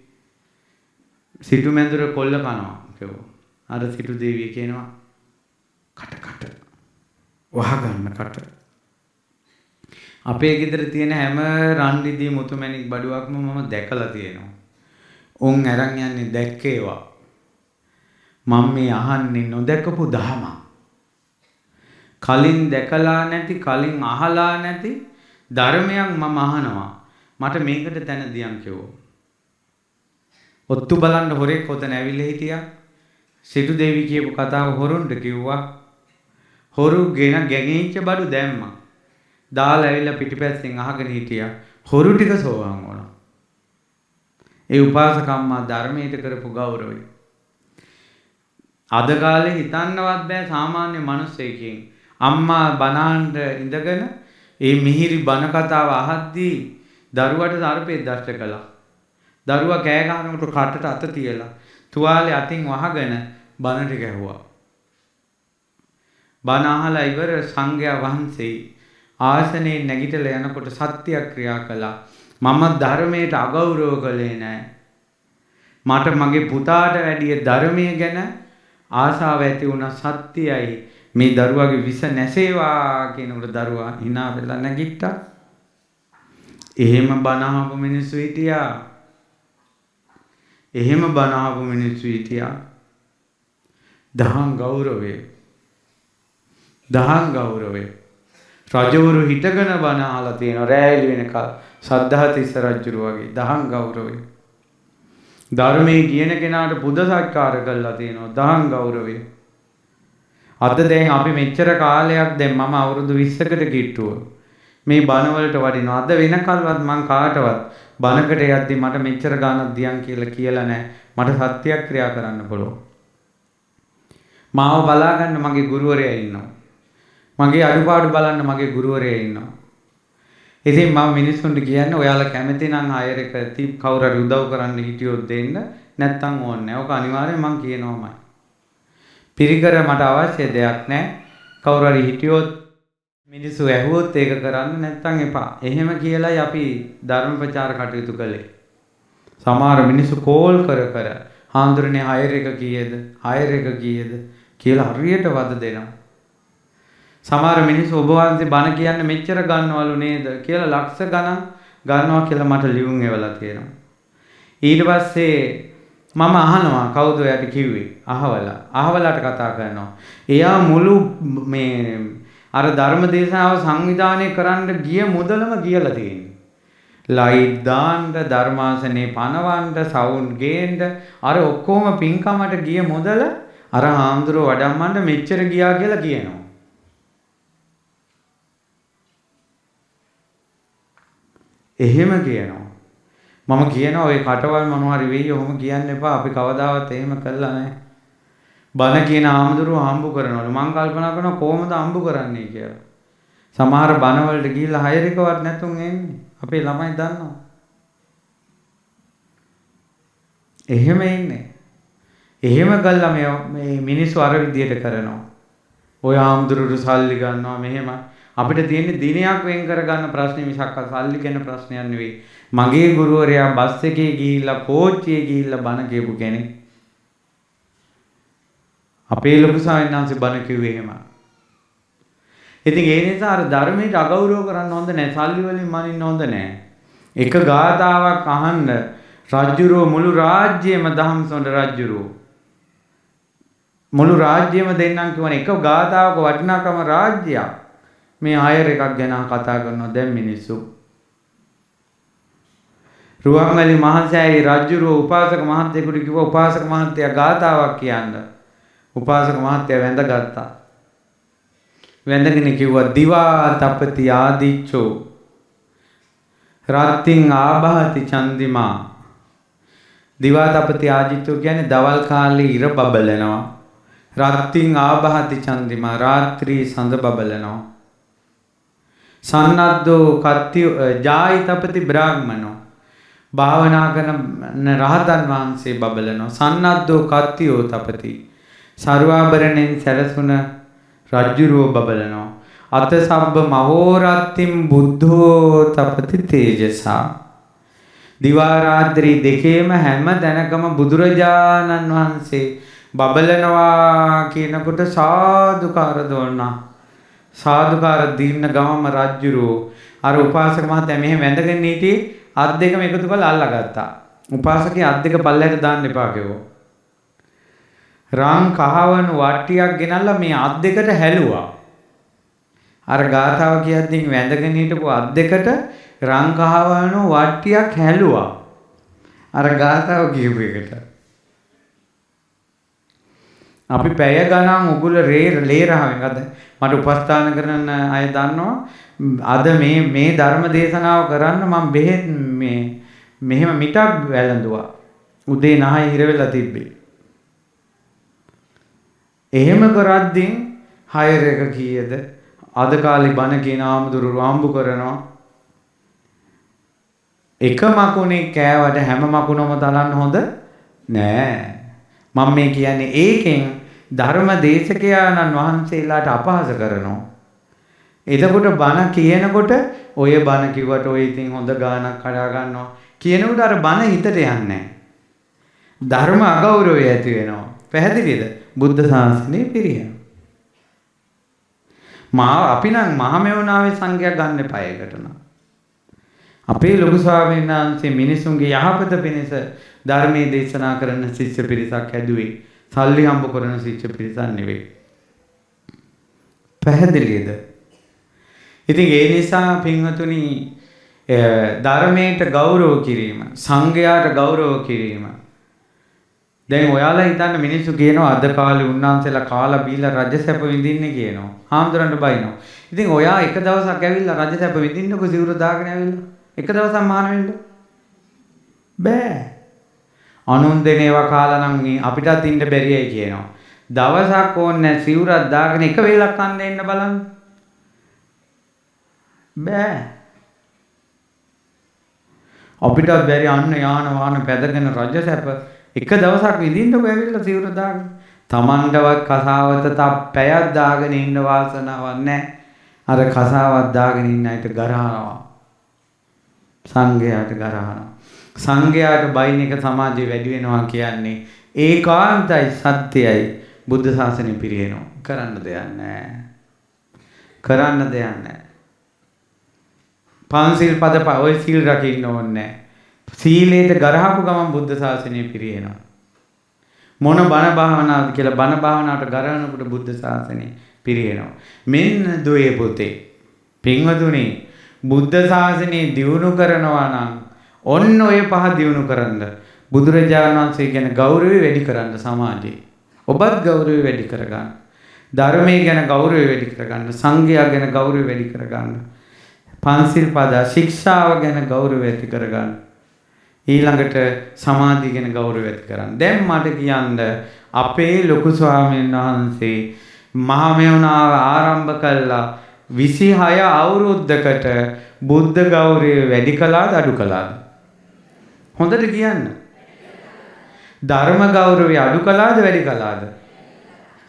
සිටු මැදුර කොල්ල කනවා කිව්වා. අර සිටු දේවිය කියනවා කට වහගන්න කට. අපේ ගෙදර තියෙන හැම රන්දිදී මුතුමැණික් බඩුවක්ම මම දැකලා තියෙනවා. උන් අරන් යන්නේ දැක්කේවා. මම මේ අහන්නේ නොදැකපු දහම. කලින් දැකලා නැති කලින් අහලා නැති ධර්මයක් මම අහනවා. මට මේකට තැන දියන් කිව්වා. ඔත්තු බලන්න හොරෙක් ඔතන ඇවිල්ලා හිටියා. සිටු දේවි කියපු කතාව හොරුන්ට කිව්වා. හොරු ගැගෙච්ච බඩු දැම්මා. දාලා ඇවිල්ලා පිටිපස්සෙන් අහගෙන හිටියා. හොරු ටික සෝවාන් වුණා. ඒ උපාසකම්මා ධර්මයට කරපු ගෞරවය. අද කාලේ හිතන්නවත් බෑ සාමාන්‍ය මිනිස්සෙකින් අම්මා බනහඬ ඉඳගෙන ඒ මිහිරි බන කතාව අහද්දී දරුවට සර්පේ දෂ්ට කළා. දරුවා කෑ ගහනකොට කටට අත තියලා තුවාලේ අතින් වහගෙන බනට ගැහුවා. බණ අහලා ඉවර සංඝයා වහන්සේ ආසනේ නැගිටලා යනකොට සත්‍යක්‍රියා කළා. මම ධර්මයට අගෞරව කළේ නෑ. මට මගේ පුතාට වැඩිය ධර්මයේ ගැන ආසාව ඇති වුණා සත්‍යයයි. මේ දරුවාගේ විස නැසේවා කියනකොට දරුවා hina වෙලා නැගිට්ටා. එහෙම බණ අහපු මිනිස්සු හිටියා. එහෙම බණ අහපු මිනිස්සු හිටියා. දහම් ගෞරවය. දහම් ගෞරවය. රජවරු හිටගෙන බණ අහලා තියෙනවා රැයිලි වෙනකල්. සද්ධාතිස්ස රජුරු වගේ දහම් ගෞරවය. ධර්මයේ කියන කෙනාට පුද සත්කාර කළා තියෙනවා දහම් ගෞරවය. අද දැන් අපි මෙච්චර කාලයක් දැන් මම අවුරුදු 20කට කිට්ටුව මේ බණ වලට වඩිනවා. අද වෙනකල්වත් මං කාටවත් බණකට යද්දි මට මෙච්චර ගානක් දියන් කියලා නැහැ. මට සත්‍යක්‍රියා කරන්න පුළුවන්. මාව බලා ගන්න මගේ ගුරුවරයා ඉන්නවා. මගේ අඩුපාඩු බලන්න මගේ ගුරුවරයා ඉන්නවා. ඉතින් මම මිනිස්සුන්ට කියන්නේ ඔයාලා කැමති නම් හයර් එක කවුරු හරි උදව් කරන්න හිටියොත් දෙන්න නැත්තම් ඕනේ නැහැ. ඔක අනිවාර්යෙන් මම කියනවාමයි. පිරිකර මට අවශ්‍ය දෙයක් නැහැ. කවුරු හරි හිටියොත් මිනිස්සු ඇහුවොත් ඒක කරන්න නැත්තම් එපා. එහෙම කියලායි අපි ධර්ම ප්‍රචාර කටයුතු කළේ. සමහර මිනිස්සු කෝල් කර හාමුදුරනේ හයර් එක කීයද? හයර් එක කීයද කියලා හරියට වද දෙනවා. සමහර මිනිස්සු ඔබ වහන්සේ බණ කියන්න මෙච්චර ගන්නවලු නේද කියලා ලක්ෂ ගණන් ගන්නවා කියලා මට ලියුම් එවලා තියෙනවා. ඊට පස්සේ මම අහනවා කවුද ඔයාට කිව්වේ? අහවලට කතා කරනවා. එයා මුළු මේ අර ධර්ම දේශනාව සංවිධානය කරන්න ගිය මුදලම කියලා තියෙන්නේ. ලයිට් දාන්න, ධර්මාසනේ පනවන්න, සවුන්ඩ් ගේන්න අර ඔක්කොම පින්කමට ගිය මුදල අර හාමුදුරුවෝ වඩම්මන්න මෙච්චර ගියා කියලා කියනවා. එහෙම කියනවා. මම කියනවා ඔය කටවල් මොනවා හරි වෙයි ඔහොම කියන්න එපා. අපි කවදාවත් එහෙම කළා නැහැ. බණ කියන ආමුදුරුව හම්බු කරනවලු. මං කල්පනා කරනවා කොහොමද හම්බු කරන්නේ කියලා. සමහර බණ වලට ගිහිල්ලා හයර් එකවත් නැතුන් එන්නේ. අපේ ළමයි දන්නවා. එහෙම ඉන්නේ. එහෙම කළා මේ මිනිස්සු අර විදියට කරනවා. ඔය ආමුදුරුවෝ සල්ලි ගන්නවා මෙහෙම. අපිට තියෙන්නේ දිනයක් වෙන් කරගන්න ප්‍රශ්නේ මිසක් සල්ලි ගැන ප්‍රශ්නයක් නෙවෙයි. මගේ ගුරුවරයා බස් එකේ ගිහිල්ලා කෝච්චියේ ගිහිල්ලා බණ කියපු කෙනෙක්. අපේ ලොකු සායනාංශ බණ කිව්වේ එහෙම. ඉතින් ඒ නිසා අර ධර්මයට අගෞරව කරන්න හොඳ නැහැ. සල්ලි වලින් මනින්න හොඳ නැහැ. එක ගාතාවක් අහන්න රජුරෝ මුළු රාජ්‍යයම දහම්සොඬ රජුරෝ මුළු රාජ්‍යයම දෙන්නම් කියවන එක ගාතාවක වටිනාකම රාජ්‍යයක්. මේ හයර් එකක් ගැන කතා කරනවා දැන් මිනිස්සු. රුවන්වැලි මහසෑයි රජුරෝ උපාසක මහත්තයෙකුට කිව්වා උපාසක මහත්තයා ගාතාවක් කියන්න. උපාසක මහත්තයා වැඳගත්තා. වැඳගෙන කිව්වා දිවා තපති ආදිච්චෝ රත්තින් ආභාති චන්දිමා. දිවා තපති ආදිච්චෝ කියන්නේ දවල් කාලේ ඉර බබලනවා. රත්තින් ආභාති චන්දිමා රාත්‍රී සඳ බබලනවා. සන්නද්දෝ කත්තිය ජායිතපති බ්‍රාහ්මනෝ භාවනා කරන රහතන් වහන්සේ බබලනවා. සන්නද්දෝ කත්තියෝ තපති සර්වාභරණෙන් සැරසුන රජ්ජුරුව බබලනවා. අත සබ්බ මහෝරත්තිම් බුද්ධෝ තපති තේජසා. දිවා රාත්‍රී දෙකේම හැම තැනකම බුදුරජාණන් වහන්සේ බබලනවා කියනකොට සාදුකාර දුන්නා. සාදුකාර දීන්න ගමම රජ්ජුරුවෝ අර උපාසක මහත්තයා මෙහෙම වැඳගෙන හිටියේ අත් දෙකම එකතු කරලා අල්ලගත්තා. උපාසකේ අත් දෙක පල්ලයට දාන්න එපා කිව්වා. රාම් කහවණු වට්ටියක් ගෙනල්ලා මේ අත් දෙකට හැලුවා. අර ගාථාව කියද්දී වැඳගෙන හිටපු අත් දෙකට රාම් කහවණු වට්ටියක් හැලුවා. අර ගාථාව කියපු එකට. අපි පැය ගණන් උගුල ලේරහවෙන් අද මට උපස්ථාන කරන අය දන්නවා අද මේ ධර්ම දේශනාව කරන්න මම බෙහෙත් මේ මෙහෙම මිටක් වැළඳුවා. උදේ 9 හිර වෙලා තිබ්බේ. එහෙම කරද්දී හයර් එක කීයද? අද කාලේ බණ කියන ආමුදුරු රාම්බු කරනවා. එක මකුණේ කෑවට හැම මකුණම තලන්න හොඳ නෑ. මම මේ කියන්නේ ඒකෙන් ධර්ම දේශකයාණන් වහන්සේලාට අපහාස කරනවා. එතකොට බණ කියනකොට ඔය බණ කිව්වට ඔය ඉතින් හොඳ ගානක් කඩා ගන්නවා කියනකොට අර බණ හිතට යන්නේ නැහැ. ධර්ම අගෞරවය ඇති වෙනවා. පැහැදිලිද? බුද්ධ ශාසනය පිරියන. අපි නම් මහමෙවුනාවේ සංඝයා ගන්න එපා ඒකට නම්. අපේ ලොකු ස්වාමීන් වහන්සේ මිනිසුන්ගේ යහපත පිණිස ධර්මයේ දේශනා කරන ශිෂ්‍ය පිරිසක් හැදුවේ. සල්ලි හම්බ කරන ශිෂ්‍ය පිරිසක් නෙවෙයි. පැහැදිලිද? ඉතින් ඒ නිසා පින්වතුනි ධර්මයට ගෞරව කිරීම, සංඝයාට ගෞරව කිරීම. දැන් ඔයාලා හිතන්න මිනිස්සු කියනවා අද කාලේ උන්වහන්සේලා කාලා බීලා රජසැප විඳින්නේ කියනවා. හාමුදුරන්ට බයිනවා. ඉතින් ඔයා එක දවසක් ඇවිල්ලා රජසැප විඳින්නකො සිවුර දාගෙන ඇවිල්ලා. එක දවසක් මහාන වෙන්න බෑ. අනුන් දෙන ඒවා කාලා නම් අපිටත් ඉන්න බැරියයි කියනවා. දවසක් ඕනේ සිවුරක් දාගෙන එක වේලක් කන්න එන්න බලන්න. බෑ. අපිටත් බැරි අන්න යාන වාහන පැදගෙන රජසැප එක දවසක් විඳින්නකො ඇවිල්ලා සිවුර දාගෙන. Tamandවත් කසාවත පැයක් දාගෙන ඉන්න වාසනාවක් නැහැ. අර කසාවක් දාගෙන ඉන්න අයට ගරහනවා. සංඝයාට ගරහනවා. සංඝයාට බයින් එක සමාජයේ වැඩි වෙනවා කියන්නේ ඒකාන්තයි සත්‍යයි. බුද්ධ ශාසනය පිරිනව. කරන්න දෙයක් නැහැ. කරන්න දෙයක් නැහැ. පංචශීල් පද ඔය සීල් රකින්න ඕනේ නැහැ. සීලයට ගරහපු ගමන් බුද්ධ ශාසනය පිරිනව. මොන බණ භාවනාවද කියලා බණ භාවනාවට ගරහනකොට බුද්ධ ශාසනය පිරිනව. මෙන්න දුවේ පුතේ. පින්වතුනි බුද්ධ ශාසනය දියුණු කරනවා නම් ඔන්න ඔය පහ දියුණු කරන්න. බුදුරජාණන් වහන්සේ ගැන ගෞරවය වැඩි කරන්න සමාජයේ. ඔබත් ගෞරවය වැඩි කරගන්න. ධර්මයේ ගැන ගෞරවය වැඩි කරගන්න. සංඝයා ගැන ගෞරවය වැඩි කරගන්න. පංචශීල් පද ශික්ෂාව ගැන ගෞරවය ඇති කරගන්න. ඊළඟට සමාධිය ගැන ගෞරවය ඇති කරගන්න. දැන් මට කියන්න අපේ ලොකු ස්වාමීන් වහන්සේ මහමෙවුනාව ආරම්භ කළා 26 අවුරුද්දකට බුද්ධ ගෞරවය වැඩි කළාද අඩු කළාද? හොඳට කියන්න. ධර්ම ගෞරවය අඩු කළාද වැඩි කළාද?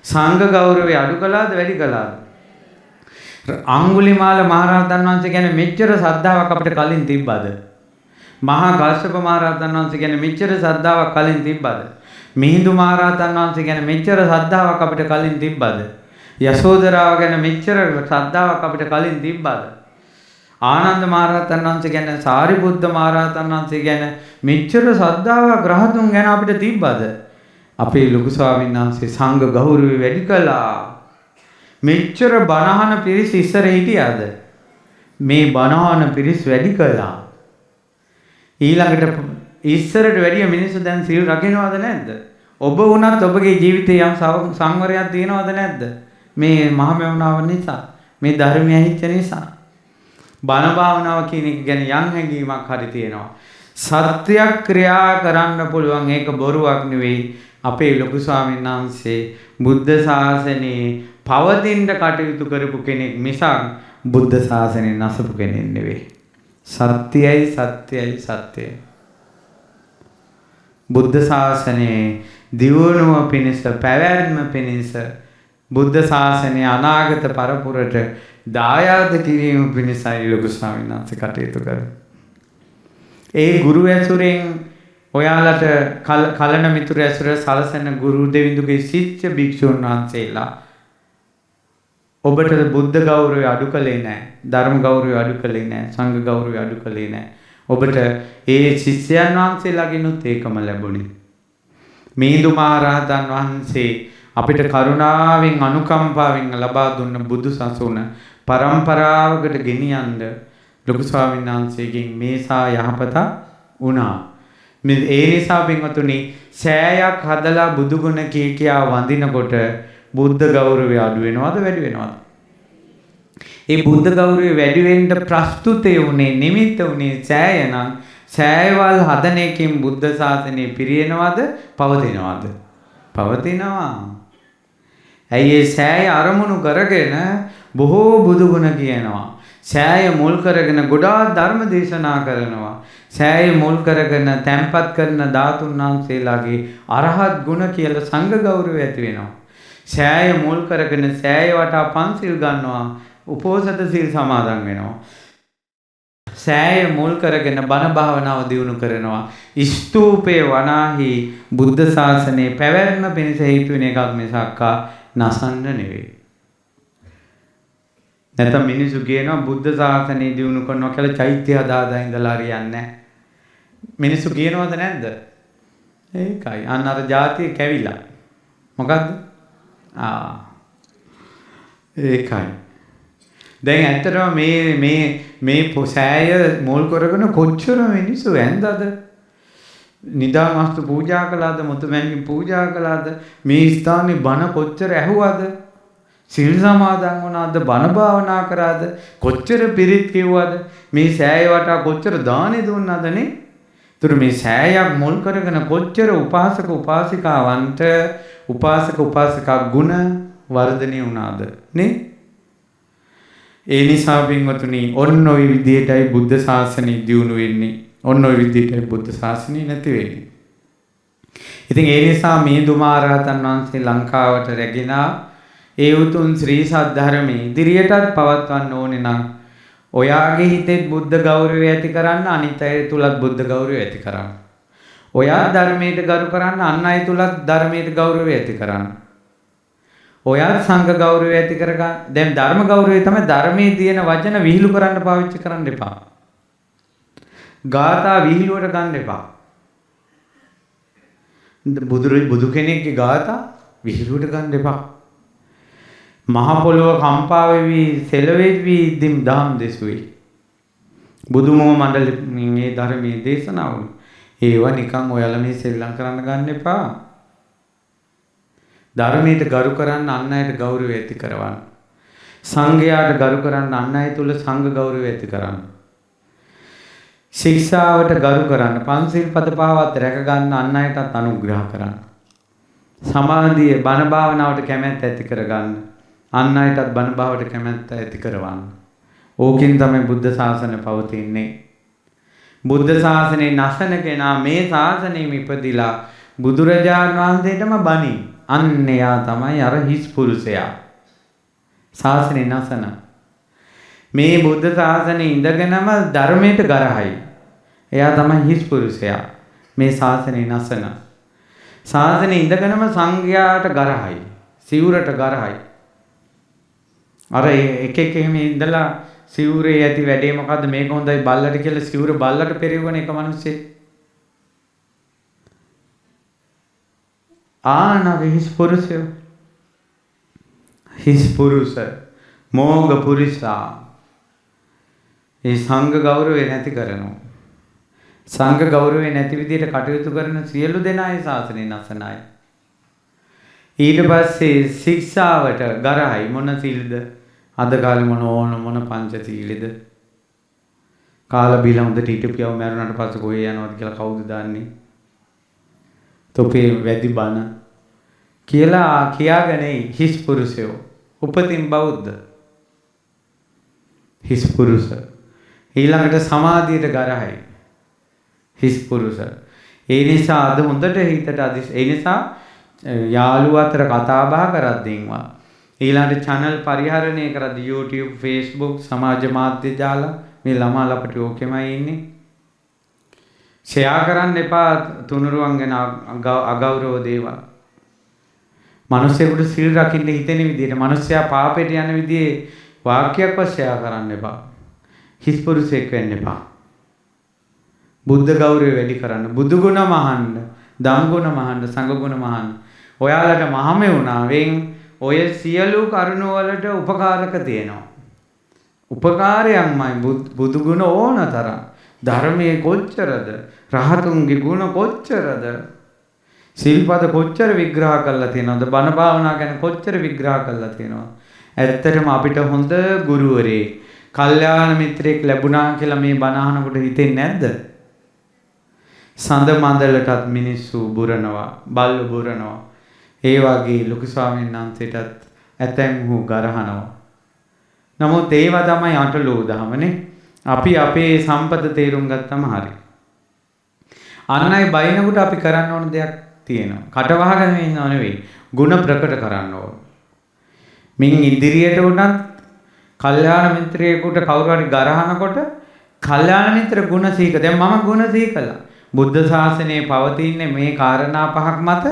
සංඝ ගෞරවය අඩු කළාද වැඩි කළාද? අඟුලිමාල මහරහතන් වහන්සේ කියන්නේ මෙච්චර ශ්‍රද්ධාවක් අපිට කලින් තිබ්බද? මහා කාශ්‍යප මහරහතන් වහන්සේ කියන්නේ මෙච්චර ශ්‍රද්ධාවක් කලින් තිබ්බද? මිහිඳු මහරහතන් වහන්සේ කියන්නේ මෙච්චර ශ්‍රද්ධාවක් අපිට කලින් තිබ්බද? යශෝදරාව ගැන මෙච්චර ශ්‍රද්ධාවක් අපිට කලින් තිබ්බද? ආනන්ද මහරහතන් වහන්සේ ගැන සාරිපුත්ත මහරහතන් වහන්සේ ගැන මෙච්චර ශ්‍රද්ධාවක් රහතුන් ගැන අපිට තිබ්බද? අපේ ලොකු ස්වාමීන් වහන්සේ සංඝ ගෞරවය වැඩි කළා. මෙච්චර බණහන පිරිස් ඉස්සර හිටියාද? මේ බණහන පිරිස් වැඩි කළා. ඊළඟට ඉස්සරට වැඩිය මිනිස්සු දැන් සීල් රකින්නවද නැද්ද? ඔබ වුණත් ඔබගේ ජීවිතේ යම් සංවරයක් තියෙනවද නැද්ද? මේ මහමෙවුනාව නිසා, මේ ධර්මය හිච්ච නිසා. බණ භාවනාව කියන එක ගැන යම් හැඟීමක් හරි තියෙනවා. සත්‍යක්‍රියා කරන්න පුළුවන් ඒක බොරුවක් නෙවෙයි. අපේ ලොකු ස්වාමීන් වහන්සේ බුද්ධ ශාසනයේ පවතින්න කටයුතු කරපු කෙනෙක් මිසක් බුද්ධ ශාසනය නැසපු කෙනෙක් නෙවෙයි. සත්‍යයි සත්‍යයි සත්‍යයි. බුද්ධ ශාසනයේ දියුණුව පිණිස පැවැත්ම පිණිස බුද්ධ ශාසනය අනාගත පරපුරට දායාද කිරීම පිණිසයි ලොකු ස්වාමීන් වහන්සේ කටයුතු කරන්නේ. ඒ ගුරු ඇසුරෙන් ඔයාලට කලන මිතුරු ඇසුර සලසන ගුරු දෙවිඳුගේ ශිෂ්‍ය භික්ෂුන් වහන්සේලා ඔබට බුද්ධ ගෞරවය අඩු කළේ නැහැ. ධර්ම ගෞරවය අඩු කළේ නැහැ. සංඝ ගෞරවය අඩු කළේ නැහැ. ඔබට ඒ ශිෂ්‍යයන් වහන්සේලාගෙනුත් ඒකම ලැබුණේ. මිහිඳු මහරහතන් වහන්සේ අපිට කරුණාවෙන් අනුකම්පාවෙන් ලබා දුන්න බුදු සසුන පරම්පරාවකට ගෙනියන්න ලොකු ස්වාමීන් වහන්සේගෙන් මේසා යහපත වුණා. ඒ නිසා පින්වතුනි සෑයක් හදලා බුදුගුණ කියා වඳිනකොට බුද්ධ ගෞරවය අඩු වෙනවද වැඩි වෙනවද? ඒ බුද්ධ ගෞරවය වැඩි වෙන්න ප්‍රස්තුතේ උනේ නිමිත්ත උනේ සෑය නම් සෑයවල් හදන එකකින් බුද්ධ ශාසනය පිරිනවද පවතිනවද? පවතිනවා. ඇයි ඒ සෑය අරමුණු කරගෙන බොහෝ බුදු ගුණ කියනවා. සෑය මුල් කරගෙන ගොඩාක් ධර්ම දේශනා කරනවා. සෑය මුල් කරගෙන තැන්පත් කරන ධාතුන් වහන්සේලාගේ අරහත් ගුණ කියලා සංඝ ගෞරවය ඇති වෙනවා. සෑය මුල් කරගෙන සෑය වටා පන්සිල් ගන්නවා. උපෝසත සිල් සමාදන් වෙනවා. සෑය මුල් කරගෙන බණ භාවනාව දියුණු කරනවා. ස්තූපේ වනාහි බුද්ධ ශාසනයේ පැවැත්ම පිණිස හේතු වෙන එකක් මිසක් නසන්න නෙවෙයි. නැත්නම් මිනිස්සු කියනවා බුද්ධ ශාසනය දියුණු කරනවා කියලා චෛත්‍ය හදාදා ඉඳලා හරියන්නේ නැහැ. මිනිස්සු කියනවද නැද්ද? ඒකයි. අන්න අර જાතිය කැවිලා. මොකද්ද? ඒකයි. දැන් ඇත්තටම මේ සෑය මුල් කරගෙන කොච්චර මිනිස්සු ඇඳද? නිදාමස්තු පූජා කළාද? මුතුමැණින් පූජා කළාද? මේ ස්ථානේ බණ කොච්චර ඇහුවද? සිල් සමාදන් වුණාද? බණ භාවනා කරාද? කොච්චර පිරිත් කිව්වද? මේ සෑය වටා කොච්චර දානෙ දුන්නද නේ? ඒතර මේ සෑයක් මුල් කරගෙන කොච්චර උපාසක උපාසිකාවන්ට උපාසක උපාසිකා ගුණ වර්ධනය වුණාද නේ? ඒ නිසා පින්වතුනි ඔන්න ඔය විදිහටයි බුද්ධ ශාසනය දියුණු වෙන්නේ. ඔන්න ඔය විදිහටයි බුද්ධ ශාසනය නැති වෙන්නේ. ඉතින් ඒ නිසා මේ දුමාරහතන් වහන්සේ ලංකාවට රැගෙන ඒ උතුම් ශ්‍රී සද්ධර්මයේ ඉදිරියටත් පවත්වන්න ඕනේ නම් ඔයාගේ හිතේ බුද්ධ ගෞරවය ඇති කරන්න අනිත් අය තුලත් බුද්ධ ගෞරවය ඇති කරන්න. ඔයා ධර්මයට ගරු කරන්න අන් අය තුලත් ධර්මයට ගෞරවය ඇති කරන්න. ඔයා සංඝ ගෞරවය ඇති කරගන්න. දැන් ධර්ම ගෞරවය තමයි ධර්මයේ තියෙන වචන විහිළු කරන්න පාවිච්චි කරන්න එපා. ගාථා විහිළුවට ගන්න එපා. බුදු කෙනෙක්ගේ ගාථා විහිළුවට ගන්න එපා. මහ පොළොව කම්පා වෙවි සෙලවෙවි දිම් දහම් දෙසුවේ. බුදුමෝ මණ්ඩලයේ මේ ධර්මයේ දේශනාවල ඒවා නිකන් ඔයාලා මේ සෙල්ලම් කරන්න ගන්න එපා. ධර්මයට ගරු කරන්න අන් අයට ගෞරවය ඇති කරවන්න. සංඝයාට ගරු කරන්න අන් අය තුල සංඝ ගෞරවය ඇති කරන්න. ශික්ෂාවට ගරු කරන්න පන්සිල් පද පහවත් රැක ගන්න අන් අයටත් අනුග්‍රහ කරන්න. සමාධිය බණ භාවනාවට කැමැත්ත ඇති කරගන්න අන් අයටත් බණ භාවයට කැමැත්ත ඇති කරවන්න. ඕකින් තමයි බුද්ධ ශාසනය පවතින්නේ. බුද්ධ ශාසනයේ නැසන කෙනා මේ ශාසනයෙම ඉපදිලා බුදුරජාණන් වහන්සේටම බණි. අන්න එයා තමයි අර හිස් පුරුෂයා. ශාසනයේ නැසන. මේ බුද්ධ ශාසනයේ ඉඳගෙනම ධර්මයට ගරහයි. එයා තමයි හිස් පුරුෂයා. මේ ශාසනයේ නැසන. ශාසනයේ ඉඳගෙනම සංඝයාට ගරහයි. සිවුරට ගරහයි. අර එක එහෙම ඉඳලා සිවුරේ ඇති වැඩේ මොකද්ද මේක හොඳයි බල්ලට කියලා සිවුර බල්ලට පෙරෙවන එක මිනිස්සේ හිස් පුරුෂය හිස් පුරුෂ මෝග පුරිසා ඒ සංඝ ගෞරවය නැති කරනවා. සංඝ ගෞරවය නැති විදිහට කටයුතු කරන සියලු දෙනා ඒ ශාසනය නැසන අය. ඊට පස්සේ ශික්ෂාවට ගරහයි. මොන සීල්ද? අද කාලේ මොන පංච සීලෙද? කාලා බීලා හොඳට හිටපියව මරුණාට පස්සේ කොහේ යනවද කියලා කවුද දන්නේ? තොපේ වැඩි බණ කියලා කියාගෙන හිස් පුරුෂයෝ උපතින් බෞද්ධ හිස් පුරුෂ ඊළඟට සමාධියට ගරහයි හිස් පුරුෂ. ඒ නිසා අද හොඳට හිතට ඒ නිසා යාළුවෝ අතර කතා බහ කරද්දීන්වා ඊළඟට channel පරිහරණය කරද්දී YouTube Facebook සමාජ මාධ්‍ය ජාල මේ ළමා ලපටි ඕකෙමයි ඉන්නේ. ෂෙයා කරන්න එපා තුනුරුවන් ගැන අගෞරව දේවල්. මිනිස්සුන්ට සීල් රකින්න හිතෙන විදිහට මිනිස්සයා පාපයට යන විදිහේ වාක්‍යයක්වත් ෂෙයා කරන්න එපා. හිස් පුරුෂයෙක් වෙන්න එපා. බුද්ධ ගෞරවය වැඩි කරන්න. බුදු ගුණ මහන්න, ධම් ගුණ මහන්න, සංඝ ගුණ මහන්න. ඔයාලට මහමෙවුනාවෙන් ඔය සියලු කරුණ වලට උපකාරක තියෙනවා. උපකාරයක්මයි බුදු ගුණ ඕනතරම්. ධර්මයේ කොච්චරද? රහතුන්ගේ ගුණ කොච්චරද? සිල්පද කොච්චර විග්‍රහ කරලා තියෙනවද? බණ භාවනා ගැන කොච්චර විග්‍රහ කරලා තියෙනවද? ඇත්තටම අපිට හොඳ ගුරුවරයෙක්, කල්යාණ මිත්‍රයෙක් ලැබුණා කියලා මේ බණ අහනකොට හිතෙන්නේ නැද්ද? සඳ මඳලටත් මිනිස්සු බුරනවා, බල්ලු බුරනවා. ඒ වගේ ලොකු ස්වාමීන් වහන්සේටත් ඇතැම් වූ ගරහනවා. නමුත් ඒවා තමයි අටලෝ දහමනේ. අපි අපේ සම්පත තේරුම් ගත්තම හරි. අන් අය බයිනකොට අපි කරන්න ඕන දෙයක් තියෙනවා. කට වහගෙන ඉන්නව නෙවෙයි. ಗುಣ ප්‍රකට කරන්න ඕන. මින් ඉදිරියට උනත් කල්යාණ මිත්‍රයෙකුට කවුරු හරි ගරහනකොට කල්යාණ මිත්‍ර ගුණ සීක. දැන් මම ගුණ සීකලා. බුද්ධ ශාසනයේ පවතින්නේ මේ කාරණා පහක් මත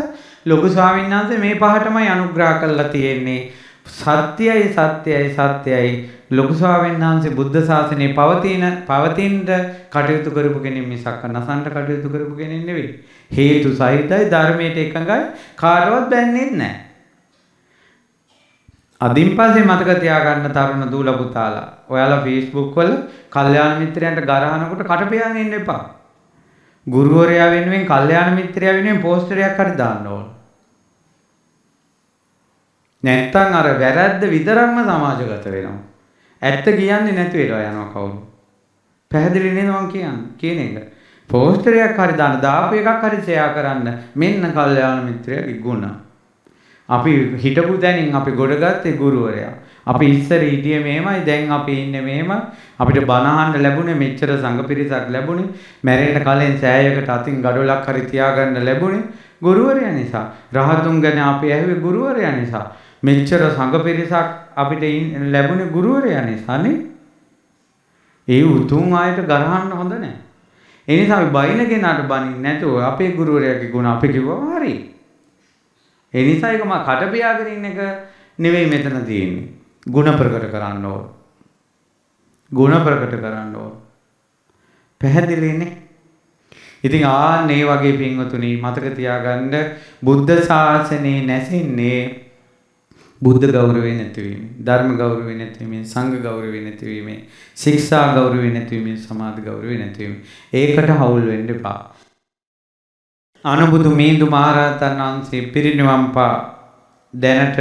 ලොකු ස්වාමීන් වහන්සේ මේ පහටමයි අනුග්‍රහ කරලා තියෙන්නේ. සත්‍යයි සත්‍යයි සත්‍යයි ලොකු ස්වාමීන් වහන්සේ බුද්ධ ශාසනයේ පවතින කටයුතු කරපු කෙනෙක් මිසක් නසන්ට කටයුතු කරපු කෙනෙක් නෙවෙයි. හේතු සහිතයි ධර්මයට එකඟයි කාටවත් බැන්නේ නැහැ. අදින් පස්සේ මතක තියාගන්න තරුණ දූල පුතාලා. ඔයාලා Facebook වල කල්යාණ මිත්‍රයන්ට ගරහනකොට කට පියාගෙන ඉන්න එපා. ගුරුවරයා වෙනුවෙන් කල්යාණ මිත්‍රයා වෙනුවෙන් පෝස්ටරයක් හරි දාන්න ඕන. නැත්තම් අර වැරද්ද විතරක්ම සමාජගත වෙනවා. ඇත්ත කියන්නේ නැති වෙලා යනවා කවුරු. පැහැදිලි නේද මං කියන එක. පෝස්ටරයක් හරි දාන්න, දාපු එකක් හරි ෂෙයා කරන්න. මෙන්න කල්යාණ මිත්‍රයාගේ ගුණ. අපි හිටපු දැනින් අපි ගොඩගත්තේ ගුරුවරයා. අපි ඉස්සර හිටියේ මෙහෙමයි, දැන් අපි ඉන්නේ මෙහෙම. අපිට බණ අහන්න ලැබුණේ මෙච්චර සංඝ පිරිසක් ලැබුණේ. මැරෙන්න කලින් සෑයකට අතින් ගඩොලක් හරි තියාගන්න ලැබුණේ ගුරුවරයා නිසා. රහතුන් ගැන අපි ඇහුවේ ගුරුවරයා නිසා. මෙච්චර සංඝ පිරිසක් අපිට ලැබුණේ ගුරුවරයා නිසානේ. ඒ උතුම් ආයත ගරහන්න හොඳ නැහැ. ඒ නිසා අපි බයින කෙනාට බනින්න නැතුව අපේ ගුරුවරයාගේ ගුණ අපි කිව්වම හරි. ඒ නිසා ඒක මම කට පියාගෙන ඉන්න එක නෙවෙයි මෙතන තියෙන්නේ. ಗುಣ ප්‍රකට කරන්න ඕන. ಗುಣ ප්‍රකට කරන්න ඕන. පැහැදිලිනේ? ඉතින් ආන්නේ වගේ පින්වතුනි මතක තියාගන්න බුද්ධ ශාසනයේ නැසෙන්නේ බුද්ධ ගෞරවය නැතිවීම, ධර්ම ගෞරවය නැතිවීම, සංඝ ගෞරවය නැතිවීම, ශික්ෂා ගෞරවය නැතිවීම, සමාධි ගෞරවය නැතිවීම. ඒකට හවුල් වෙන්න එපා. අනුබුදු මිහිඳු මහරහතන් වහන්සේ පිරිනිවන් පා දැනට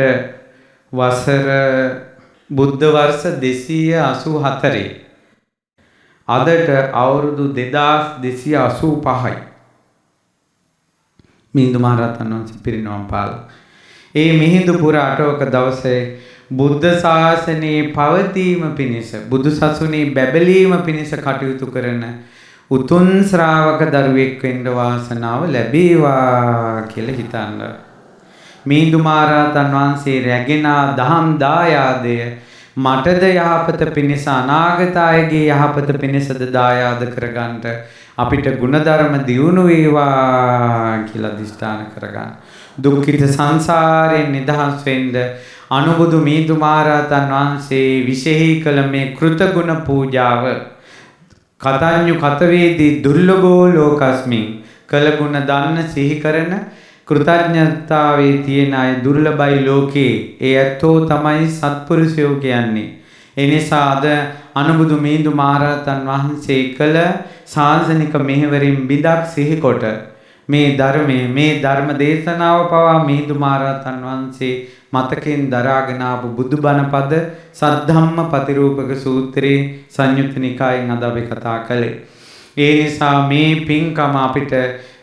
වසර බුද්ධ වර්ෂ 284. අදට අවුරුදු 2285යි. මිහිඳු මහරහතන් වහන්සේ පිරිනිවන් පාලා. ඒ මිහිඳු පුර අටවක දවසේ බුද්ධ ශාසනයේ පවතීම පිණිස, බුදු සසුනේ බැබලීම පිණිස කටයුතු කරන උතුම් ශ්‍රාවක දරුවෙක් වෙන්න වාසනාව ලැබේවා කියලා හිතන්න. මිහිඳු මහරහතන් වහන්සේ රැගෙන දහම් දායාදය මටද යහපත පිණිස අනාගත අයගේ යහපත පිණිසද දායාද කරගන්නට අපිට ගුණධර්ම දියුණු වේවා කියලා අදිෂ්ඨාන කරගන්න. දුක්ඛිත සංසාරයෙන් නිදහස් වෙන්න අනුබුදු මිහිඳු මහරහතන් වහන්සේ විශේෂී කළ මේ කෘතගුණ පූජාව කතඤ්ඤු කතවේදී දුර්ලභෝ ලෝකස්මින් කළ ගුණ දන්න සිහි කරන කෘතඥතාවේ තියෙන අය දුර්ලභයි ලෝකේ. ඒ ඇත්තෝ තමයි සත්පුරුෂයෝ කියන්නේ. ඒ නිසා අද අනුබුදු මිහිඳු මහරහතන් වහන්සේ කළ ශාසනික මෙහෙවරින් බිදක් සිහි කොට මේ ධර්මයේ මේ ධර්ම දේශනාව පවා මිහිඳු මහරහතන් වහන්සේ මතකෙන් දරාගෙන ආපු බුදුබණ පද සද්ධම්ම පතිරූපක සූත්‍රයේ සංයුත්ත නිකායෙන් අද අපි කතා කළේ. ඒ නිසා මේ පින්කම අපිට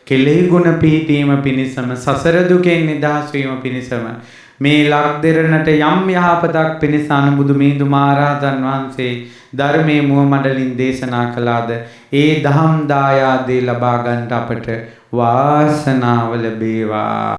කෙලෙහි ගුණ පිහිටීම පිණිසම සසර දුකෙන් නිදහස් වීම පිණිසම මේ ලක්දෙරණට යම් යහපතක් පිණිස අනුබුදු මිහිඳු මහරහතන් වහන්සේ ධර්මයේ මුව මඩලින් දේශනා කළාද ඒ දහම් දායාදේ ලබා ගන්නට අපට වාසනාව ලැබේවා.